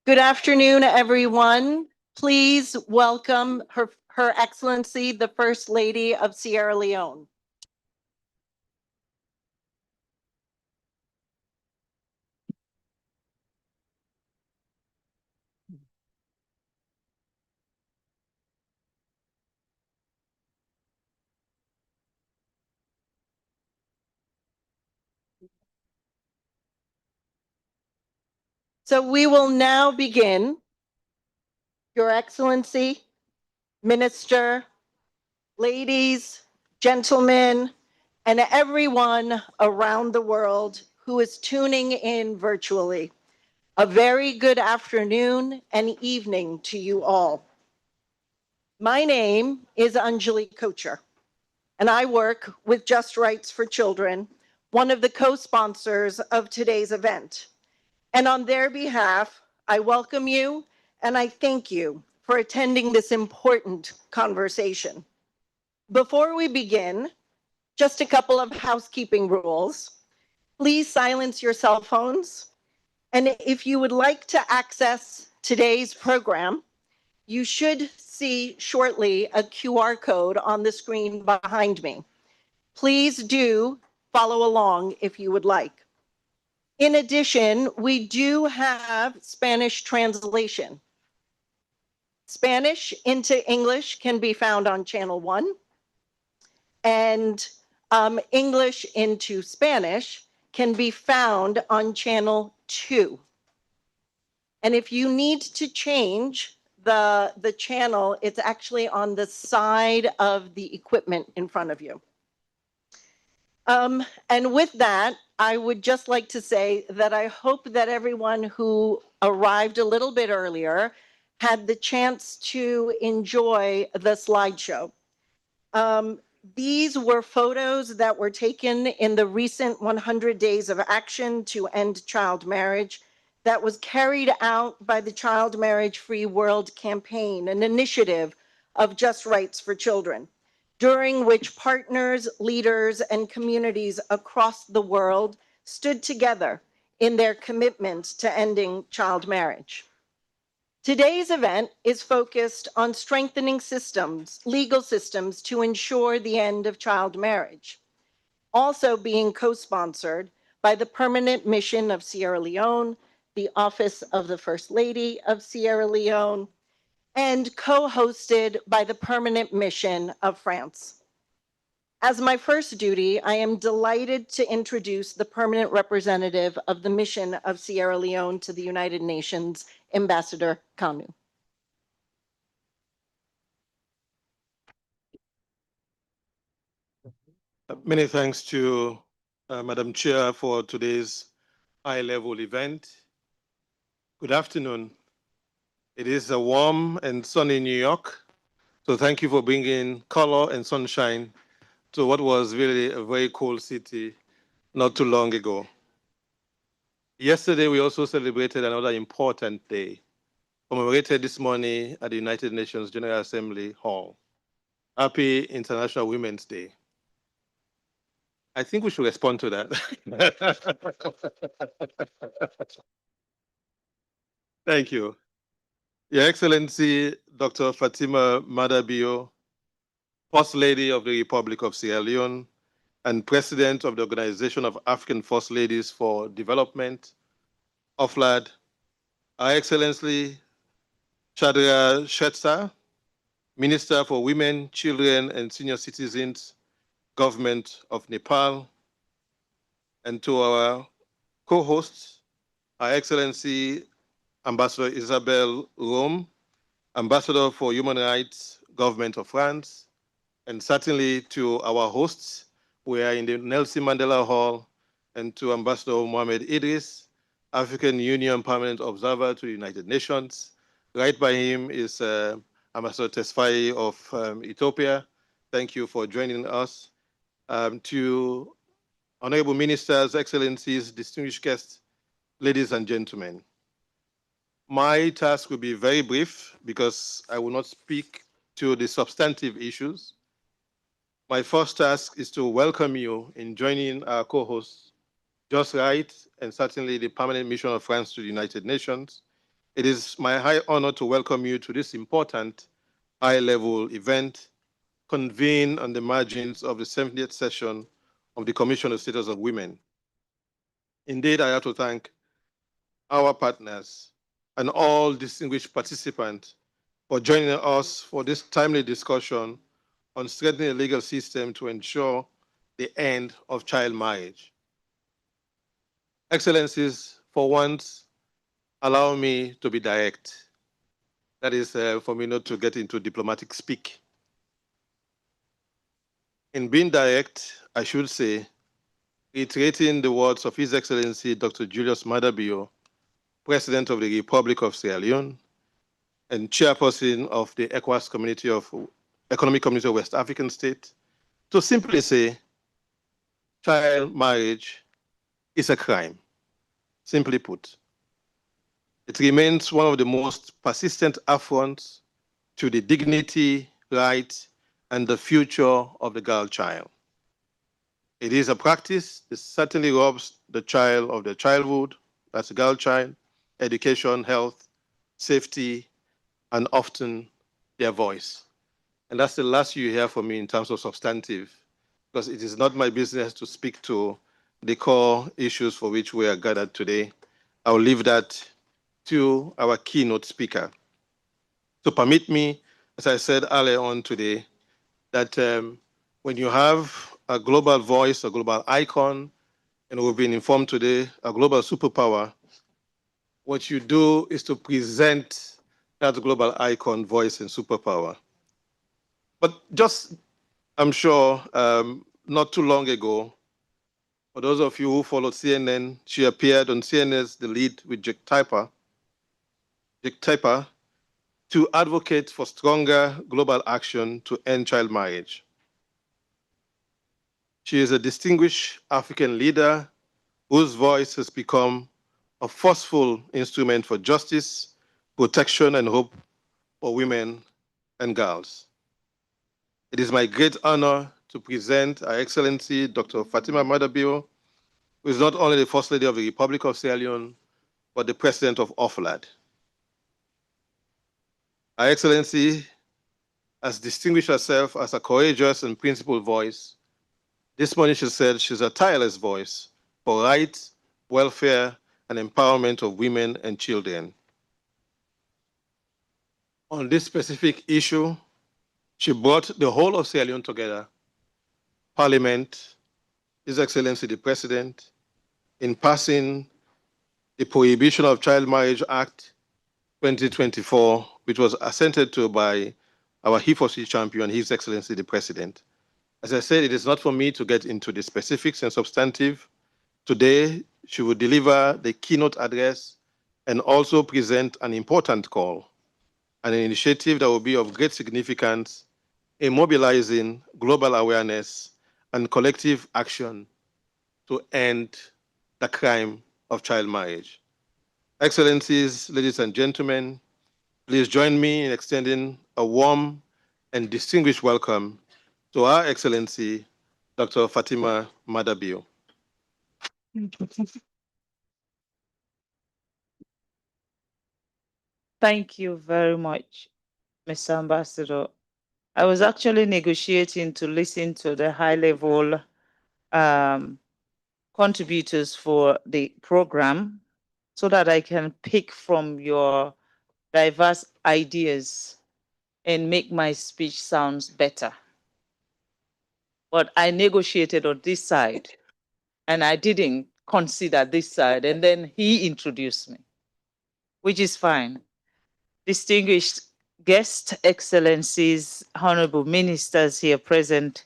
Good afternoon, everyone. Please welcome Her Excellency, the First Lady of Sierra Leone. So we will now begin. Your Excellency, Minister, ladies, gentlemen, and everyone around the world who is tuning in virtually. A very good afternoon and evening to you all. My name is Anjali Kocher, and I work with Just Rights for Children, one of the co-sponsors of today's event. And on their behalf, I welcome you and I thank you for attending this important conversation. Before we begin, just a couple of housekeeping rules. Please silence your cell phones. And if you would like to access today's program, you should see shortly a QR code on the screen behind me. Please do follow along if you would like. In addition, we do have Spanish translation. Spanish into English can be found on channel 1, and English into Spanish can be found on channel 2. And if you need to change the channel, it's actually on the side of the equipment in front of you. And with that, I would just like to say that I hope that everyone who arrived a little bit earlier had the chance to enjoy the slideshow. These were photos that were taken in the recent 100 Days of Action to End Child Marriage that was carried out by the Child Marriage Free World Campaign, an initiative of Just Rights for Children, during which partners, leaders, and communities across the world stood together in their commitment to ending child marriage. Today's event is focused on strengthening systems, legal systems, to ensure the end of child marriage, also being co-sponsored by the Permanent Mission of Sierra Leone, the Office of the First Lady of Sierra Leone, and co-hosted by the Permanent Mission of France. As my first duty, I am delighted to introduce the permanent representative of the Mission of Sierra Leone to the United Nations, Ambassador Kanu. Many thanks to Madam Chair for today's high-level event. Good afternoon. It is a warm and sunny New York, so thank you for bringing color and sunshine to what was really a very cold city not too long ago. Yesterday, we also celebrated another important day, commemorated this morning at the United Nations General Assembly Hall. Happy International Women's Day. I think we should respond to that. Thank you. Your Excellency, Dr. Fatima Madabio, First Lady of the Republic of Sierra Leone and President of the Organization of African First Ladies for Development, OFLAD, Her Excellency Chadra Shetsa, Minister for Women, Children, and Senior Citizens, Government of Nepal, and to our co-hosts, Her Excellency Ambassador Isabelle Rome, Ambassador for Human Rights, Government of France, and certainly to our hosts. We are in the Nelson Mandela Hall, and to Ambassador Mohamed Idris, African Union Permanent Observer to the United Nations. Right by him is Ambassador Tesfaye of Ethiopia. Thank you for joining us. To Honorable Ministers, Excellencies, distinguished guests, ladies and gentlemen. My task will be very brief because I will not speak to the substantive issues. My first task is to welcome you in joining our co-hosts, Just Right, and certainly the Permanent Mission of France to the United Nations, It is my high honor to welcome you to this important high-level event convened on the margins of the 70th session of the Commission on the Status of Women. Indeed, I have to thank our partners and all distinguished participants for joining us for this timely discussion on strengthening the legal system to ensure the end of child marriage. Excellencies, for once, allow me to be direct. That is for me not to get into diplomatic speak. In being direct, I should say, reiterating the words of His Excellency Dr. Julius Maada Bio, President of the Republic of Sierra Leone and Chairperson of the ECOWAS Community of Economic Community of West African States, to simply say, child marriage is a crime, simply put. It remains one of the most persistent affronts to the dignity, rights, and the future of the girl child. It is a practice that certainly robs the child of their childhood, that's a girl child, education, health, safety, and often their voice. And that's the last you hear from me in terms of substantive, because it is not my business to speak to the core issues for which we are gathered today. I'll leave that to our keynote speaker. So permit me, as I said earlier on today, that when you have a global voice, a global icon, and we've been informed today, a global superpower, what you do is to present that global icon, voice, and superpower. But just, I'm sure, not too long ago, for those of you who followed CNN, she appeared on CNN's The Lead with Jake Tapper, to advocate for stronger global action to end child marriage. She is a distinguished African leader whose voice has become a forceful instrument for justice, protection, and hope for women and girls. It is my great honor to present Her Excellency Dr. Fatima Maada Bio, who is not only the First Lady of the Republic of Sierra Leone, but the President of OFLAD. Her Excellency has distinguished herself as a courageous and principled voice. This morning she said she's a tireless voice for rights, welfare, and empowerment of women and children. On this specific issue, she brought the whole of Sierra Leone together, Parliament, His Excellency the President, in passing the Prohibition of Child Marriage Act 2024, which was assented to by our He4C champion, His Excellency the President. As I said, it is not for me to get into the specifics and substantive. Today, she will deliver the keynote address and also present an important call, an initiative that will be of great significance in mobilizing global awareness and collective action to end the crime of child marriage. Excellencies, ladies and gentlemen, please join me in extending a warm and distinguished welcome to Her Excellency, Dr. Fatima Maada Bio. Thank you very much, Mr. Ambassador. I was actually negotiating to listen to the high-level contributors for the program so that I can pick from your diverse ideas and make my speech sounds better. But I negotiated on this side and I didn't consider this side. And then he introduced me, which is fine. Distinguished guests, excellencies, honorable ministers here present,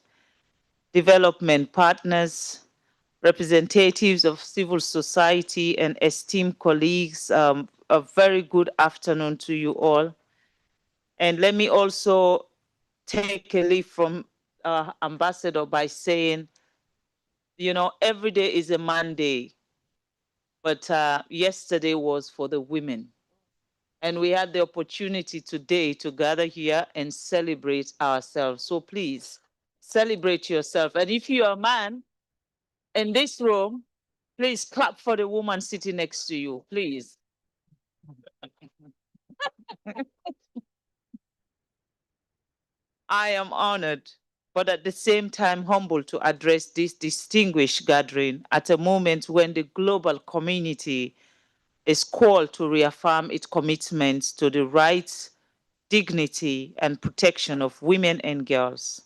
development partners, representatives of civil society, and esteemed colleagues, a very good afternoon to you all. And let me also take a leaf from Ambassador by saying, you know, every day is a Monday, but yesterday was for the women. And we had the opportunity today to gather here and celebrate ourselves. So please celebrate yourself. And if you're a man in this room, please clap for the woman sitting next to you, please. I am honored, but at the same time humbled to address this distinguished gathering at a moment when the global community is called to reaffirm its commitments to the rights, dignity, and protection of women and girls.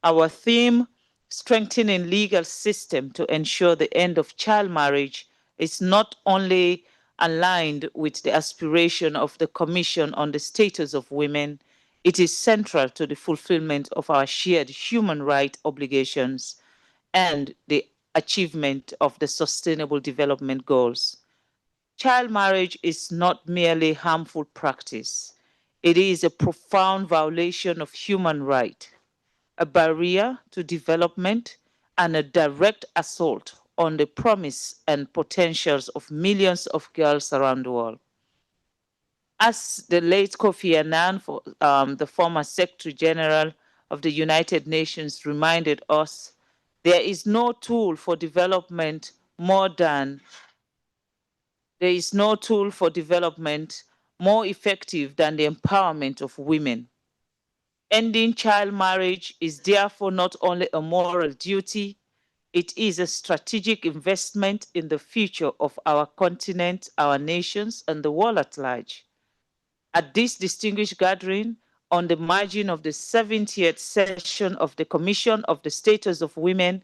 Our theme, strengthening legal system to ensure the end of child marriage, is not only aligned with the aspiration of the Commission on the Status of Women, it is central to the fulfillment of our shared human rights obligations and the achievement of the Sustainable Development Goals. Child marriage is not merely harmful practice. It is a profound violation of human rights, a barrier to development, and a direct assault on the promise and potentials of millions of girls around the world. As the late Kofi Annan, the former Secretary General of the United Nations, reminded us, there is no tool for development more effective than the empowerment of women. Ending child marriage is therefore not only a moral duty, it is a strategic investment in the future of our continent, our nations, and the world at large. At this distinguished gathering, on the margin of the 70th session of the Commission of the Status of Women,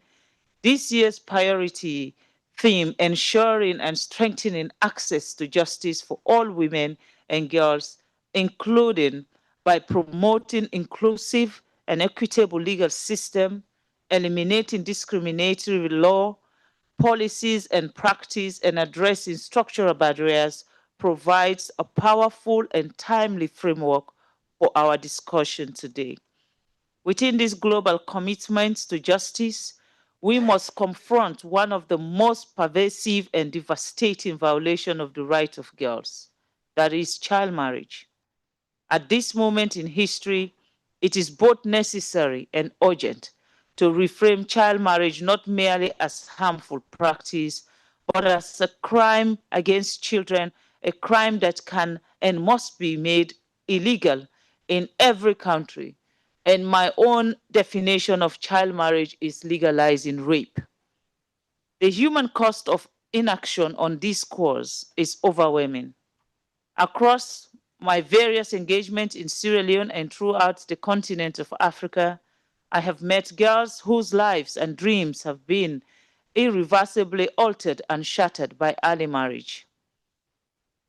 this year's priority theme, ensuring and strengthening access to justice for all women and girls, including by promoting inclusive and equitable legal system, eliminating discriminatory law, policies and practice, and addressing structural barriers, provides a powerful and timely framework for our discussion today. Within this global commitment to justice, we must confront one of the most pervasive and devastating violations of the rights of girls, that is child marriage. At this moment in history, it is both necessary and urgent to reframe child marriage not merely as harmful practice, but as a crime against children, a crime that can and must be made illegal in every country. And my own definition of child marriage is legalizing rape. The human cost of inaction on this cause is overwhelming. Across my various engagements in Sierra Leone and throughout the continent of Africa, I have met girls whose lives and dreams have been irreversibly altered and shattered by early marriage.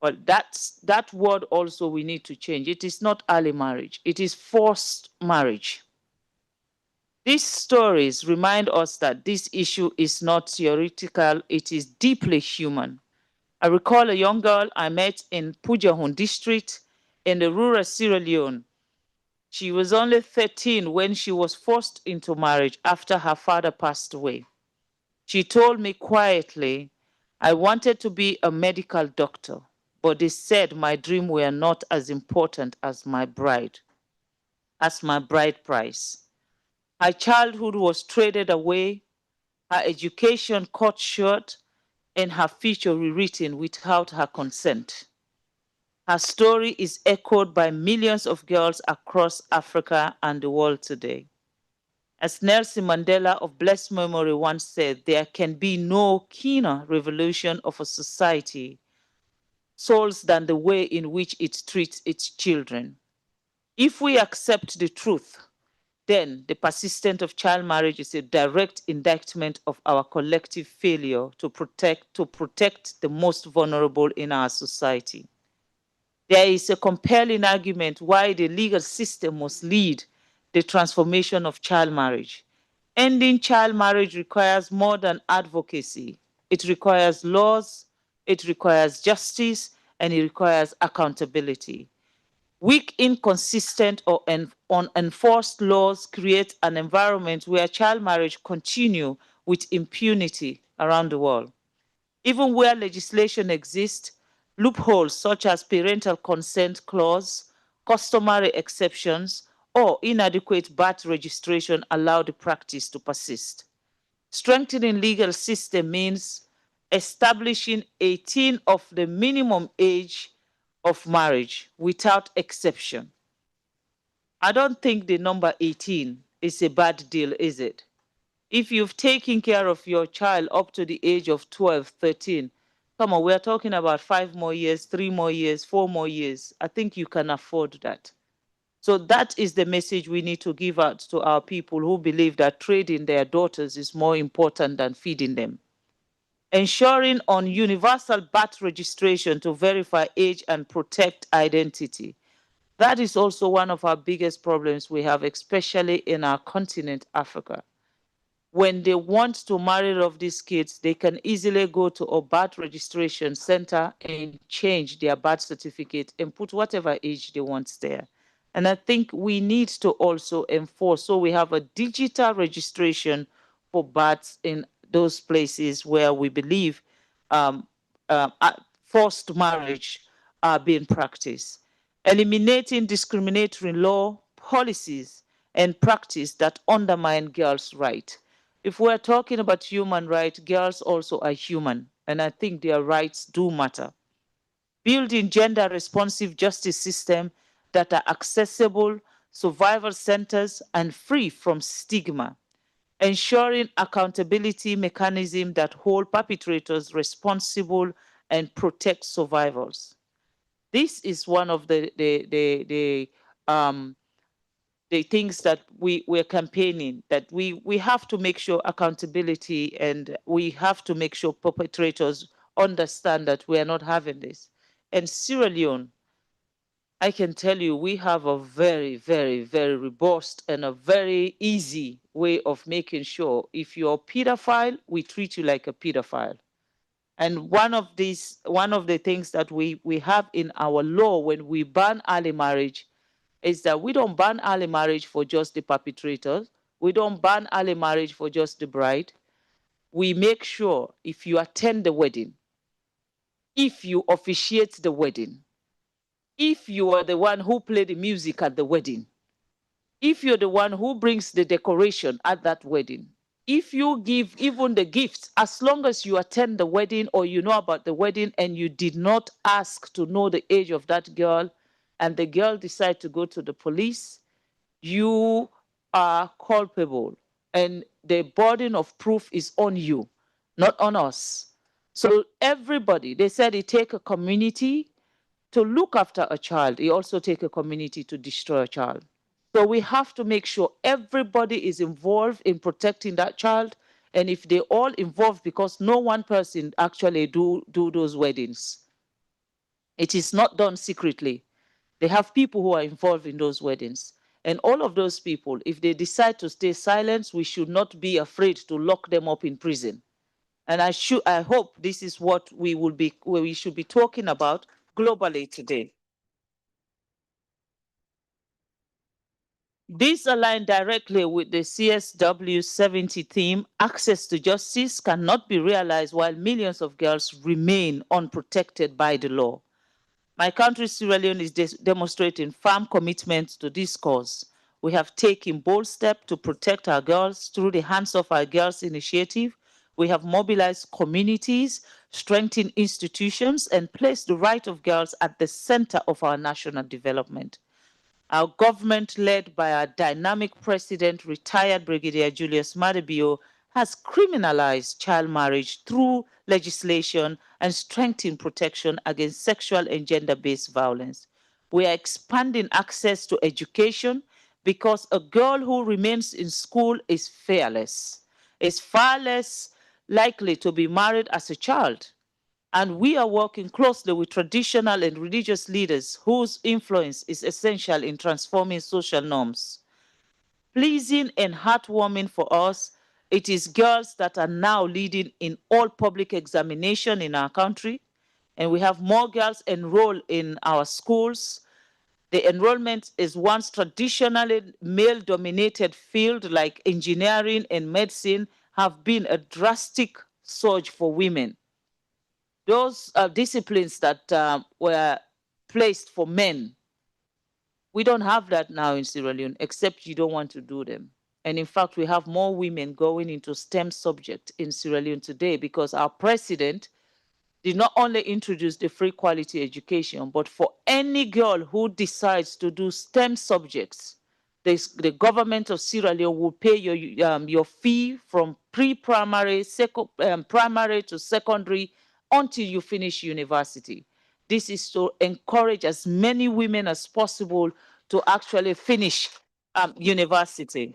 But that word also we need to change. It is not early marriage, it is forced marriage. These stories remind us that this issue is not theoretical, it is deeply human. I recall a young girl I met in Pujahun district in the rural Sierra Leone. She was only 13 when she was forced into marriage after her father passed away. She told me quietly, I wanted to be a medical doctor, but they said my dreams were not as important as my bride price. Her childhood was traded away, her education cut short, and her future rewritten without her consent. Her story is echoed by millions of girls across Africa and the world today. As Nelson Mandela of blessed memory once said, there can be no keener revolution of a society souls than the way in which it treats its children. If we accept the truth, then the persistence of child marriage is a direct indictment of our collective failure to protect the most vulnerable in our society. There is a compelling argument why the legal system must lead the transformation of child marriage. Ending child marriage requires more than advocacy. It requires laws, it requires justice, and it requires accountability. Weak, inconsistent, or unenforced laws create an environment where child marriage continue with impunity around the world. Even where legislation exists, loopholes such as parental consent clause, customary exceptions, or inadequate birth registration allow the practice to persist. Strengthening legal system means establishing 18 of the minimum age of marriage without exception. I don't think the number 18 is a bad deal, is it? If you've taken care of your child up to the age of 12, 13, come on, we're talking about 5 more years, 3 more years, 4 more years. I think you can afford that. So that is the message we need to give out to our people who believe that trading their daughters is more important than feeding them. Ensuring on universal birth registration to verify age and protect identity. That is also one of our biggest problems we have, especially in our continent, Africa. When they want to marry off these kids, they can easily go to a birth registration center and change their birth certificate and put whatever age they want there. And I think we need to also enforce, so we have a digital registration for births in those places where we believe forced marriage are being practiced. Eliminating discriminatory law, policies, and practice that undermine girls' rights. If we're talking about human rights, girls also are human, and I think their rights do matter. Building gender-responsive justice systems that are accessible, survival centers, and free from stigma. Ensuring accountability mechanisms that hold perpetrators responsible and protect survivors. This is one of the things that we're campaigning, that we have to make sure accountability, and we have to make sure perpetrators understand that we are not having this. And Sierra Leone, I can tell you, we have a very, very, very robust and a very easy way of making sure if you're a pedophile, we treat you like a pedophile. And one of the things that we have in our law when we ban early marriage is that we don't ban early marriage for just the perpetrators. We don't ban early marriage for just the bride. We make sure if you attend the wedding, if you officiate the wedding, if you are the one who play the music at the wedding, if you're the one who brings the decoration at that wedding, if you give even the gifts, as long as you attend the wedding or you know about the wedding and you did not ask to know the age of that girl, and the girl decide to go to the police, you are culpable. And the burden of proof is on you, not on us. So everybody, they said it take a community to look after a child. It also take a community to destroy a child. So we have to make sure everybody is involved in protecting that child. And if they all involved, because no one person actually do those weddings, it is not done secretly. They have people who are involved in those weddings. And all of those people, if they decide to stay silent, we should not be afraid to lock them up in prison. And I hope this is what we should be talking about globally today. This aligns directly with the CSW70 theme. Access to justice cannot be realized while millions of girls remain unprotected by the law. My country, Sierra Leone, is demonstrating firm commitment to this cause. We have taken bold steps to protect our girls through the Hands of Our Girls initiative. We have mobilized communities, strengthened institutions, and placed the right of girls at the center of our national development. Our government, led by our dynamic president, retired Brigadier Julius Madabio, has criminalized child marriage through legislation and strengthened protection against sexual and gender-based violence. We are expanding access to education because a girl who remains in school is fearless, is far less likely to be married as a child. And we are working closely with traditional and religious leaders whose influence is essential in transforming social norms. Pleasing and heartwarming for us, it is girls that are now leading in all public examination in our country. And we have more girls enrolled in our schools. The enrollment is once traditionally male-dominated field like engineering and medicine have been a drastic surge for women. Those disciplines that were placed for men, we don't have that now in Sierra Leone, except you don't want to do them. And in fact, we have more women going into STEM subject in Sierra Leone today because our president did not only introduce the free quality education, but for any girl who decides to do STEM subjects, the government of Sierra Leone will pay your fee from pre-primary, primary to secondary until you finish university. This is to encourage as many women as possible to actually finish university.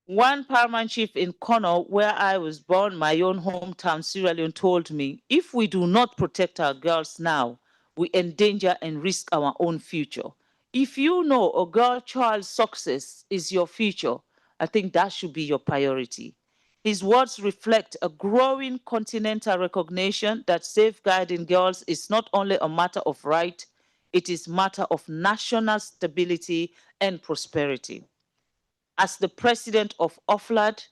One paramount chief in Kono, where I was born, my own hometown, Sierra Leone, told me, if we do not protect our girls now, we endanger and risk our own future. If you know a girl child's success is your future, I think that should be your priority. His words reflect a growing continental recognition that safeguarding girls is not only a matter of right, it is a matter of national stability and prosperity. As the president of OFLAD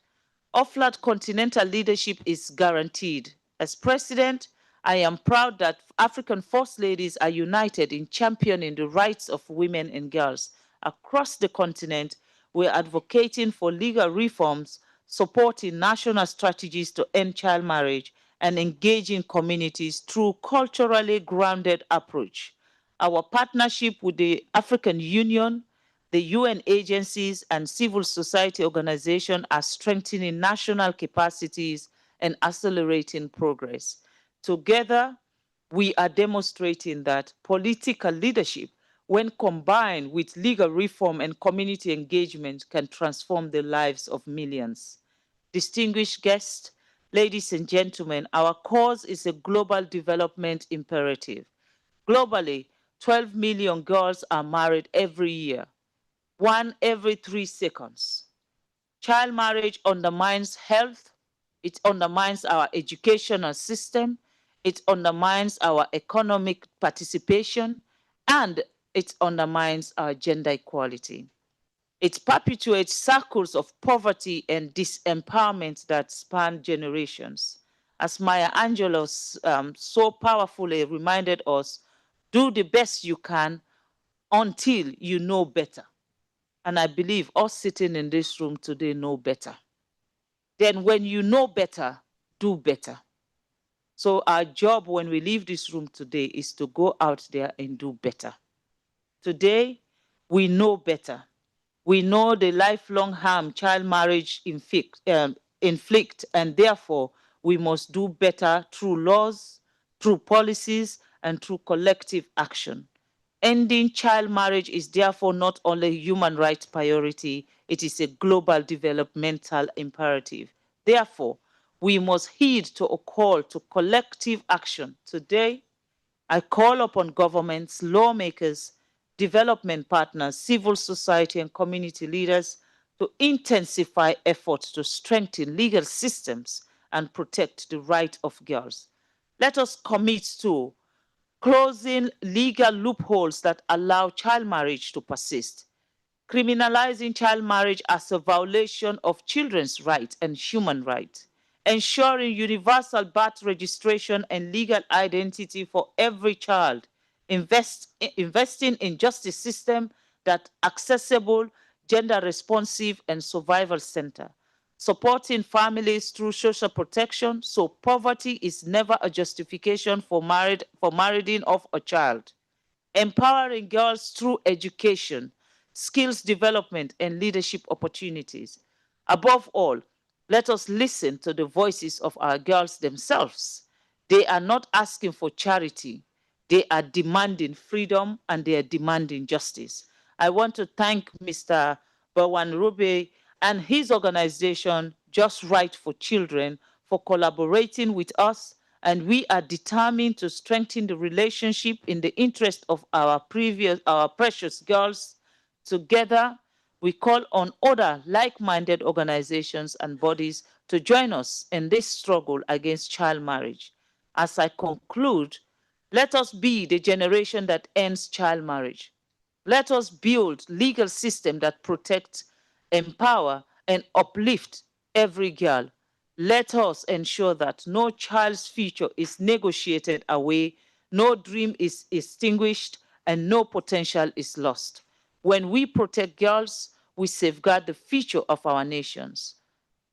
continental leadership is guaranteed. As president, I am proud that African First Ladies are united in championing the rights of women and girls. Across the continent, we're advocating for legal reforms, supporting national strategies to end child marriage, and engaging communities through culturally grounded approach. Our partnership with the African Union, the UN agencies and civil society organizations are strengthening national capacities and accelerating progress. Together, we are demonstrating that political leadership, when combined with legal reform and community engagement, can transform the lives of millions. Distinguished guests, ladies and gentlemen, our cause is a global development imperative. Globally, 12 million girls are married every year. 1 every 3 seconds. Child marriage undermines health, it undermines our educational system, it undermines our economic participation, and it undermines our gender equality. It perpetuates circles of poverty and disempowerment that span generations. As Maya Angelou so powerfully reminded us, do the best you can until you know better. And I believe us sitting in this room today know better. Then when you know better, do better. So our job when we leave this room today is to go out there and do better. Today, we know better. We know the lifelong harm child marriage inflict, and therefore we must do better through laws, through policies, and through collective action. Ending child marriage is therefore not only a human rights priority, it is a global developmental imperative. Therefore, we must heed to a call to collective action. Today, I call upon governments, lawmakers, development partners, civil society, and community leaders to intensify efforts to strengthen legal systems and protect the rights of girls. Let us commit to closing legal loopholes that allow child marriage to persist, criminalizing child marriage as a violation of children's rights and human rights, ensuring universal birth registration and legal identity for every child, investing in justice system that accessible, gender responsive, and survival center, supporting families through social protection so poverty is never a justification for marrying off a child, empowering girls through education, skills development, and leadership opportunities. Above all, let us listen to the voices of our girls themselves. They are not asking for charity. They are demanding freedom and they are demanding justice. I want to thank Mr. Bawan Rube and his organization, Just Right for Children, for collaborating with us, and we are determined to strengthen the relationship in the interest of our precious girls. Together, we call on other like-minded organizations and bodies to join us in this struggle against child marriage. As I conclude, let us be the generation that ends child marriage. Let us build legal system that protects, empower, and uplift every girl. Let us ensure that no child's future is negotiated away, no dream is extinguished, and no potential is lost. When we protect girls, we safeguard the future of our nations.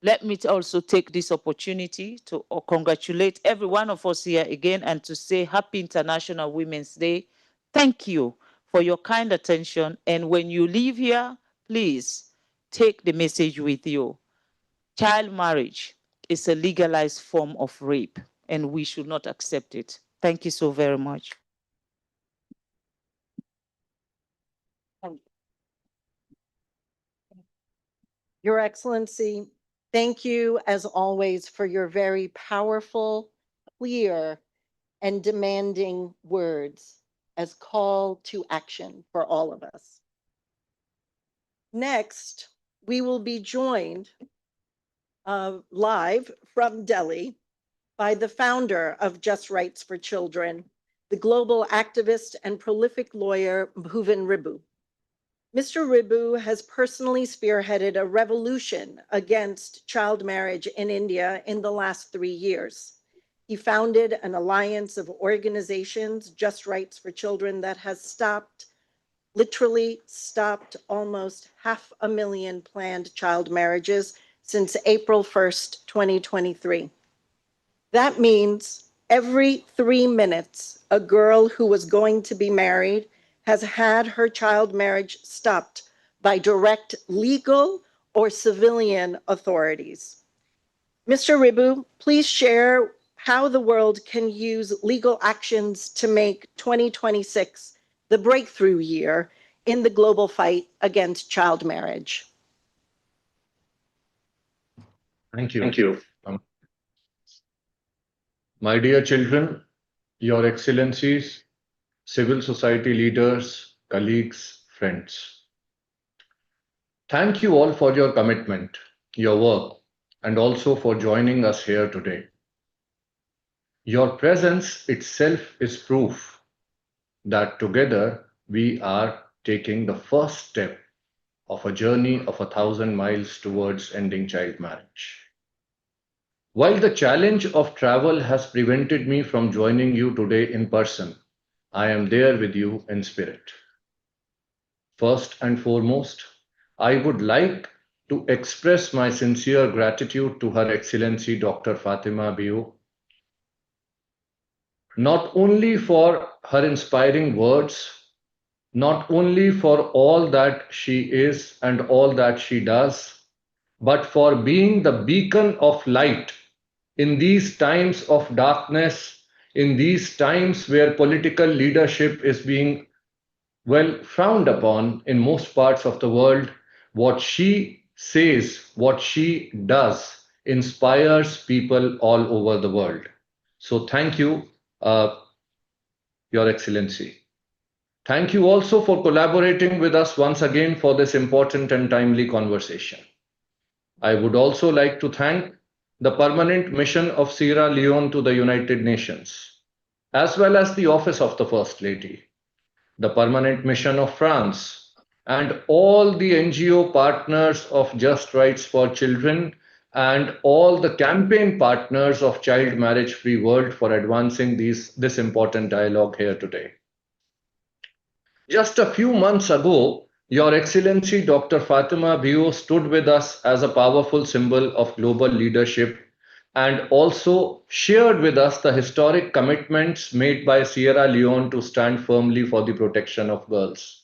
Let me also take this opportunity to congratulate every one of us here again and to say Happy International Women's Day. Thank you for your kind attention. And when you leave here, please take the message with you. Child marriage is a legalized form of rape, and we should not accept it. Thank you so very much. Your Excellency, thank you as always for your very powerful, clear, and demanding words as call to action for all of us. Next, we will be joined live from Delhi by the founder of Just Rights for Children, the global activist and prolific lawyer Bhuvan Ribu. Mr. Ribu has personally spearheaded a revolution against child marriage in India in the last 3 years. He founded an alliance of organizations, Just Rights for Children, that has literally stopped almost 500,000 planned child marriages since April 1st, 2023. That means every 3 minutes, a girl who was going to be married has had her child marriage stopped by direct legal or civilian authorities. Mr. Ribu, please share how the world can use legal actions to make 2026 the breakthrough year in the global fight against child marriage. Thank you. My dear children, Your Excellencies, civil society leaders, colleagues, friends. Thank you all for your commitment, your work, and also for joining us here today. Your presence itself is proof that together we are taking the first step of a journey of 1,000 miles towards ending child marriage. While the challenge of travel has prevented me from joining you today in person, I am there with you in spirit. First and foremost, I would like to express my sincere gratitude to Her Excellency Dr. Fatima Bio, not only for her inspiring words, not only for all that she is and all that she does, but for being the beacon of light in these times of darkness, in these times where political leadership is being frowned upon in most parts of the world. What she says, what she does inspires people all over the world. So thank you, Your Excellency. Thank you also for collaborating with us once again for this important and timely conversation. I would also like to thank the Permanent Mission of Sierra Leone to the United Nations, as well as the Office of the First Lady, the Permanent Mission of France, and all the NGO partners of Just Rights for Children and all the campaign partners of Child Marriage Free World for advancing this important dialogue here today. Just a few months ago, Your Excellency Dr. Fatima Bio stood with us as a powerful symbol of global leadership and also shared with us the historic commitments made by Sierra Leone to stand firmly for the protection of girls.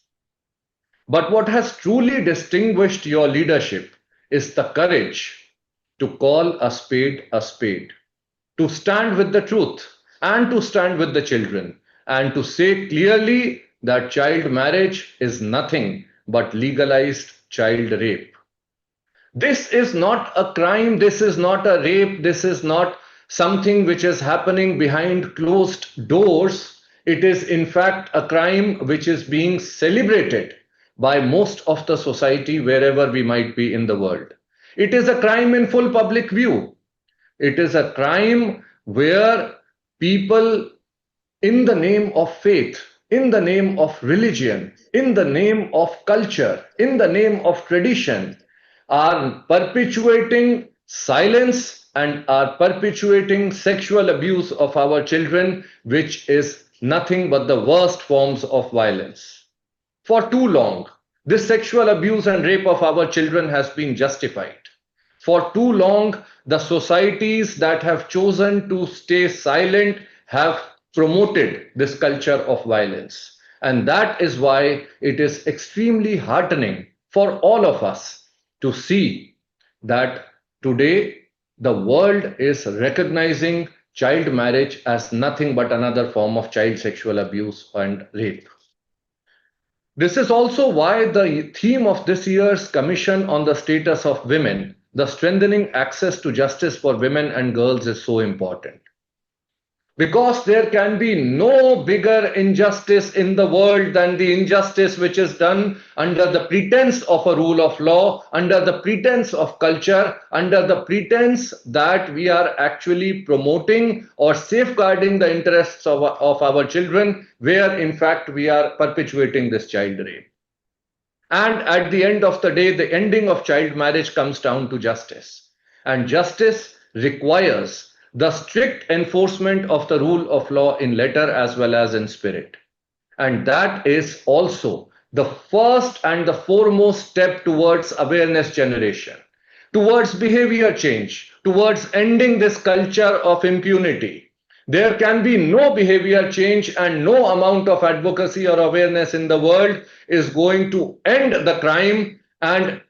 But what has truly distinguished your leadership is the courage to call a spade, to stand with the truth and to stand with the children, and to say clearly that child marriage is nothing but legalized child rape. This is not a crime, this is not a rape, this is not something which is happening behind closed doors. It is in fact a crime which is being celebrated by most of the society wherever we might be in the world. It is a crime in full public view. It is a crime where people, in the name of faith, in the name of religion, in the name of culture, in the name of tradition, are perpetuating silence and are perpetuating sexual abuse of our children, which is nothing but the worst forms of violence. For too long, this sexual abuse and rape of our children has been justified. For too long, the societies that have chosen to stay silent have promoted this culture of violence. And that is why it is extremely heartening for all of us to see that today the world is recognizing child marriage as nothing but another form of child sexual abuse and rape. This is also why the theme of this year's Commission on the Status of Women, the strengthening access to justice for women and girls, is so important. Because there can be no bigger injustice in the world than the injustice which is done under the pretense of a rule of law, under the pretense of culture, under the pretense that we are actually promoting or safeguarding the interests of our children, where in fact we are perpetuating this child rape. And at the end of the day, the ending of child marriage comes down to justice. And justice requires the strict enforcement of the rule of law in letter as well as in spirit. And that is also the first and the foremost step towards awareness generation, towards behavior change, towards ending this culture of impunity. There can be no behavior change and no amount of advocacy or awareness in the world is going to end the crime and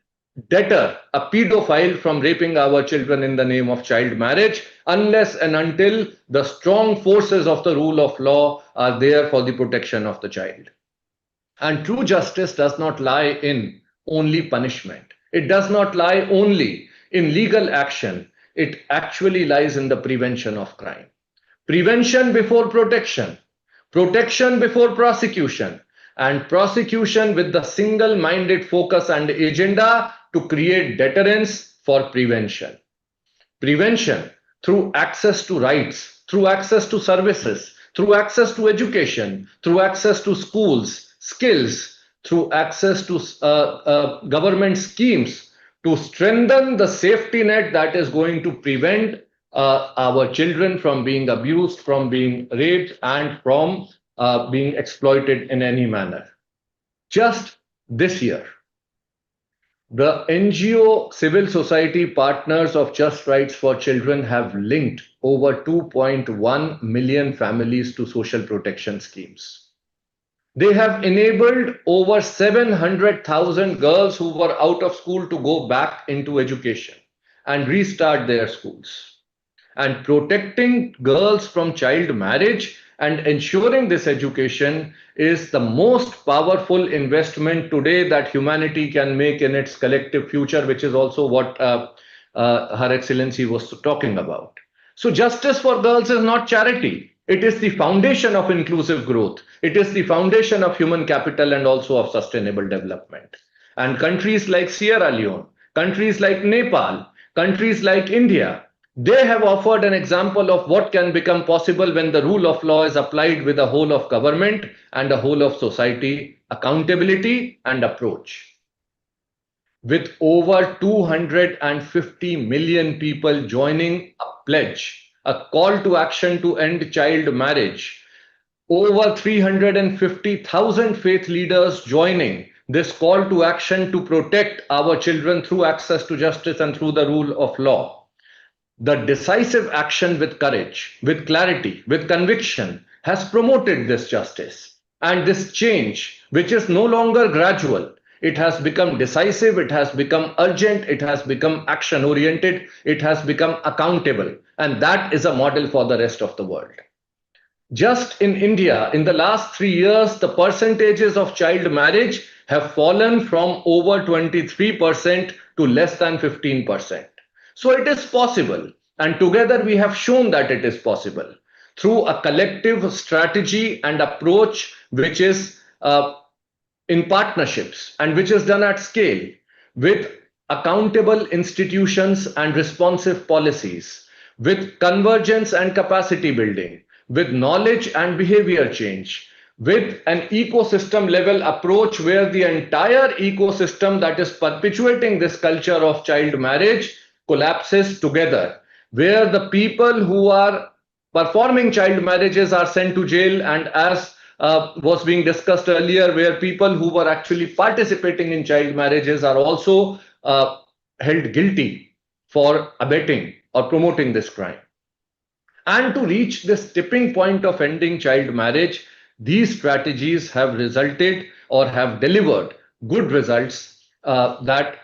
deter a pedophile from raping our children in the name of child marriage unless and until the strong forces of the rule of law are there for the protection of the child. And true justice does not lie in only punishment. It does not lie only in legal action. It actually lies in the prevention of crime. Prevention before protection, protection before prosecution, and prosecution with the single-minded focus and agenda to create deterrence for prevention. Prevention through access to rights, through access to services, through access to education, through access to schools, skills, through access to government schemes to strengthen the safety net that is going to prevent our children from being abused, from being raped, and from being exploited in any manner. Just this year, the NGO civil society partners of Just Rights for Children have linked over 2.1 million families to social protection schemes. They have enabled over 700,000 girls who were out of school to go back into education and restart their schools. And protecting girls from child marriage and ensuring this education is the most powerful investment today that humanity can make in its collective future, which is also what Her Excellency was talking about. So justice for girls is not charity. It is the foundation of inclusive growth. It is the foundation of human capital and also of sustainable development. And countries like Sierra Leone, countries like Nepal, countries like India, they have offered an example of what can become possible when the rule of law is applied with a whole of government and a whole of society accountability and approach. With over 250 million people joining a pledge, a call to action to end child marriage, over 350,000 faith leaders joining this call to action to protect our children through access to justice and through the rule of law. The decisive action with courage, with clarity, with conviction has promoted this justice. And this change, which is no longer gradual, it has become decisive, it has become urgent, it has become action oriented, it has become accountable. And that is a model for the rest of the world. Just in India, in the last 3 years, the percentages of child marriage have fallen from over 23% to less than 15%. So it is possible. And together we have shown that it is possible through a collective strategy and approach, which is in partnerships and which is done at scale with accountable institutions and responsive policies, with convergence and capacity building, with knowledge and behavior change, with an ecosystem level approach where the entire ecosystem that is perpetuating this culture of child marriage collapses together, where the people who are performing child marriages are sent to jail, and as was being discussed earlier, where people who were actually participating in child marriages are also held guilty for abetting or promoting this crime. And to reach this tipping point of ending child marriage, these strategies have resulted or have delivered good results that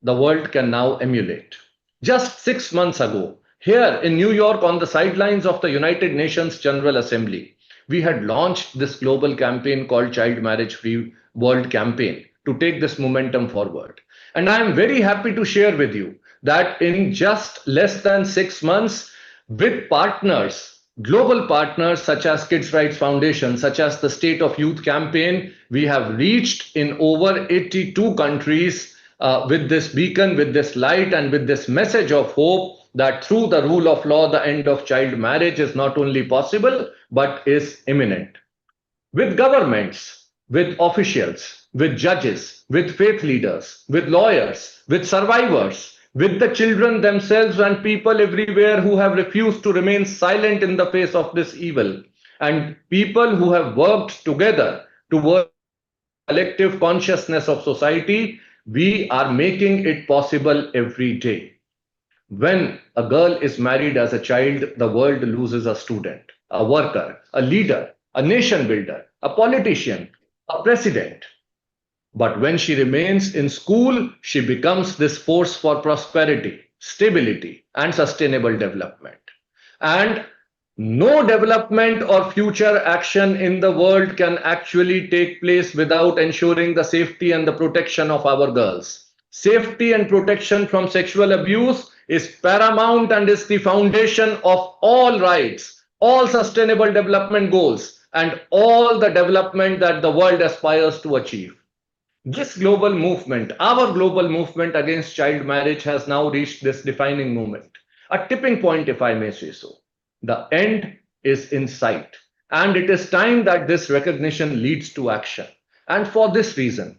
the world can now emulate. Just 6 months ago, here in New York, on the sidelines of the United Nations General Assembly, we had launched this global campaign called Child Marriage Free World Campaign to take this momentum forward. And I am very happy to share with you that in just less than 6 months, with partners, global partners such as Kids Rights Foundation, such as the State of Youth campaign, we have reached in over 82 countries with this beacon, with this light, and with this message of hope that through the rule of law, the end of child marriage is not only possible, but is imminent. With governments, with officials, with judges, with faith leaders, with lawyers, with survivors, with the children themselves and people everywhere who have refused to remain silent in the face of this evil, and people who have worked together towards the collective consciousness of society, we are making it possible every day. When a girl is married as a child, the world loses a student, a worker, a leader, a nation builder, a politician, a president. But when she remains in school, she becomes this force for prosperity, stability, and sustainable development. And no development or future action in the world can actually take place without ensuring the safety and the protection of our girls. Safety and protection from sexual abuse is paramount and is the foundation of all rights, all sustainable development goals, and all the development that the world aspires to achieve. This global movement, our global movement against child marriage, has now reached this defining moment, a tipping point, if I may say so. The end is in sight, and it is time that this recognition leads to action. And for this reason,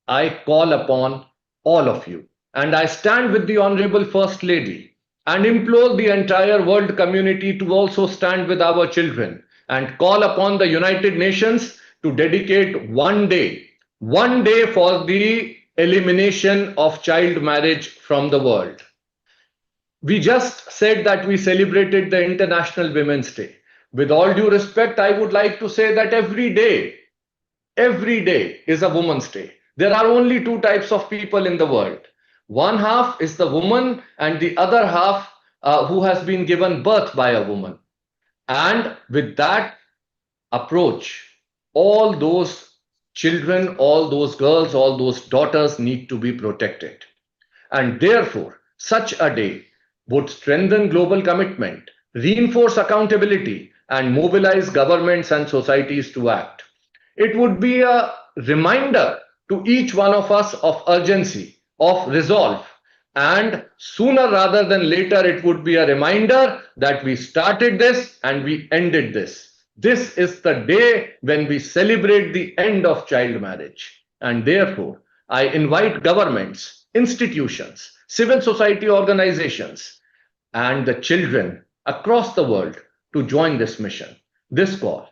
I call upon all of you, and I stand with the Honorable First Lady and implore the entire world community to also stand with our children and call upon the United Nations to dedicate one day for the elimination of child marriage from the world. We just said that we celebrated the International Women's Day. With all due respect, I would like to say that every day is a Woman's Day. There are only two types of people in the world. One half is the woman, and the other half who has been given birth by a woman. And with that approach, all those children, all those girls, all those daughters need to be protected. And therefore, such a day would strengthen global commitment, reinforce accountability, and mobilize governments and societies to act. It would be a reminder to each one of us of urgency, of resolve, and sooner rather than later, it would be a reminder that we started this and we ended this. This is the day when we celebrate the end of child marriage. And therefore, I invite governments, institutions, civil society organizations, and the children across the world to join this mission, this call.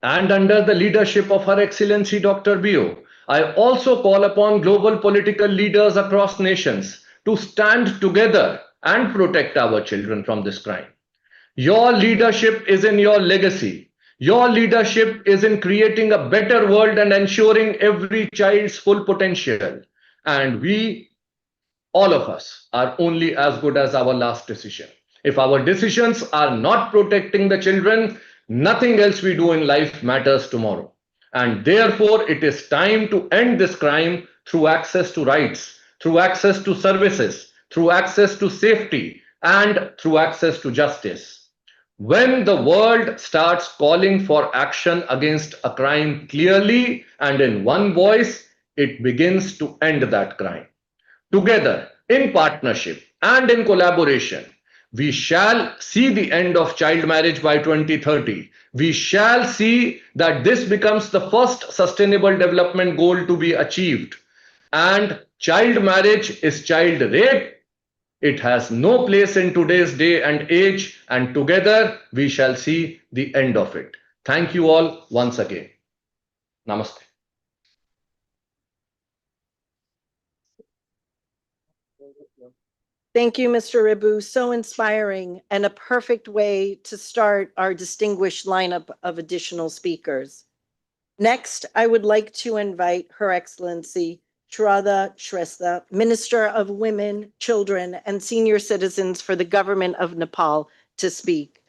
And under the leadership of Her Excellency Dr. Bio, I also call upon global political leaders across nations to stand together and protect our children from this crime. Your leadership is in your legacy. Your leadership is in creating a better world and ensuring every child's full potential. And we, all of us, are only as good as our last decision. If our decisions are not protecting the children, nothing else we do in life matters tomorrow. And therefore, it is time to end this crime through access to rights, through access to services, through access to safety, and through access to justice. When the world starts calling for action against a crime clearly and in one voice, it begins to end that crime. Together, in partnership and in collaboration, we shall see the end of child marriage by 2030. We shall see that this becomes the first sustainable development goal to be achieved. And child marriage is child rape. It has no place in today's day and age, and together we shall see the end of it. Thank you all once again. Namaste. Thank you, Mr. Ribu. So inspiring and a perfect way to start our distinguished lineup of additional speakers. Next, I would like to invite Her Excellency Shraddha Shrestha, Minister of Women, Children, and Senior Citizens for the Government of Nepal, to speak.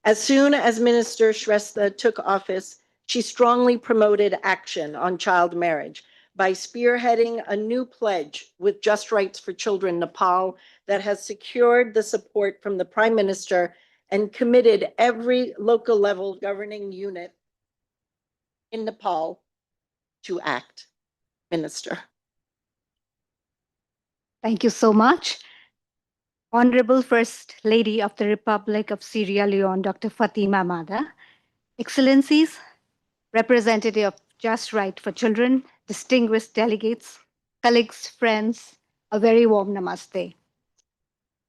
As soon as Minister Shrestha took office, she strongly promoted action on child marriage by spearheading a new pledge with Just Rights for Children Nepal that has secured the support from the Prime Minister and committed every local level governing unit in Nepal to act. Minister. Thank you so much. Honorable First Lady of the Republic of Sierra Leone, Dr. Fatima Mada, Excellencies, Representative of Just Right for Children, distinguished delegates, colleagues, friends, a very warm namaste.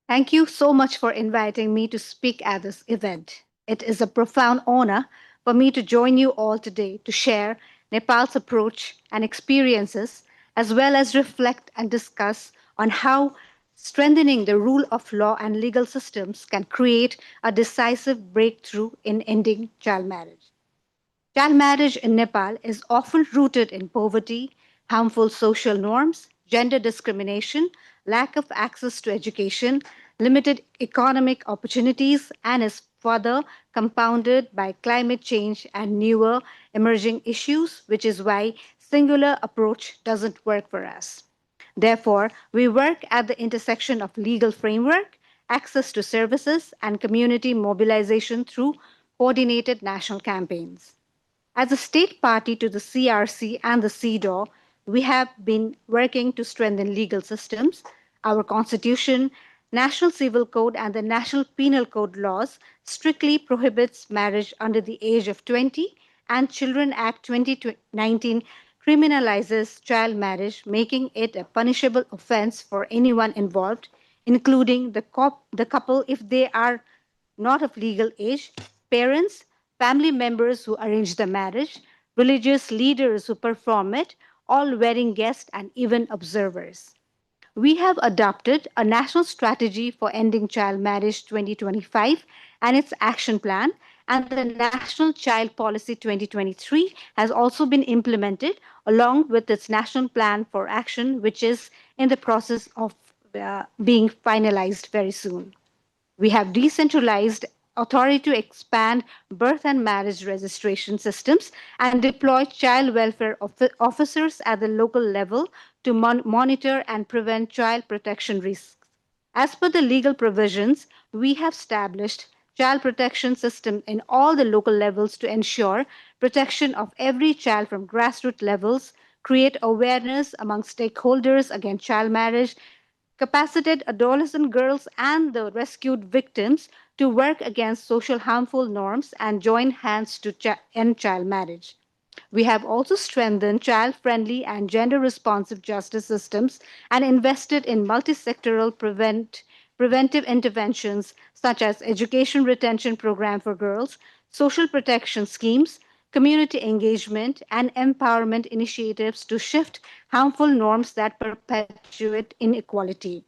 Thank you so much for inviting me to speak at this event. It is a profound honor for me to join you all today to share Nepal's approach and experiences, as well as reflect and discuss on how strengthening the rule of law and legal systems can create a decisive breakthrough in ending child marriage. Child marriage in Nepal is often rooted in poverty, harmful social norms, gender discrimination, lack of access to education, limited economic opportunities, and is further compounded by climate change and newer emerging issues, which is why singular approach doesn't work for us. Therefore, we work at the intersection of legal framework, access to services, and community mobilization through coordinated national campaigns. As a state party to the CRC and the CEDAW, we have been working to strengthen legal systems. Our constitution, National Civil Code, and the National Penal Code laws strictly prohibits marriage under the age of 20, and Children Act 2019 criminalizes child marriage, making it a punishable offense for anyone involved, including the couple if they are not of legal age, parents, family members who arrange the marriage, religious leaders who perform it, all wedding guests, and even observers. We have adopted a national strategy for ending child marriage 2025 and its action plan, and the National Child Policy 2023 has also been implemented along with its national plan for action, which is in the process of being finalized very soon. We have decentralized authority to expand birth and marriage registration systems and deploy child welfare officers at the local level to monitor and prevent child protection risks. As per the legal provisions, we have established child protection system in all the local levels to ensure protection of every child from grassroots levels, create awareness among stakeholders against child marriage, capacitate adolescent girls and the rescued victims to work against social harmful norms and join hands to end child marriage. We have also strengthened child friendly and gender responsive justice systems and invested in multi-sectoral preventive interventions such as education retention program for girls, social protection schemes, community engagement, and empowerment initiatives to shift harmful norms that perpetuate inequality.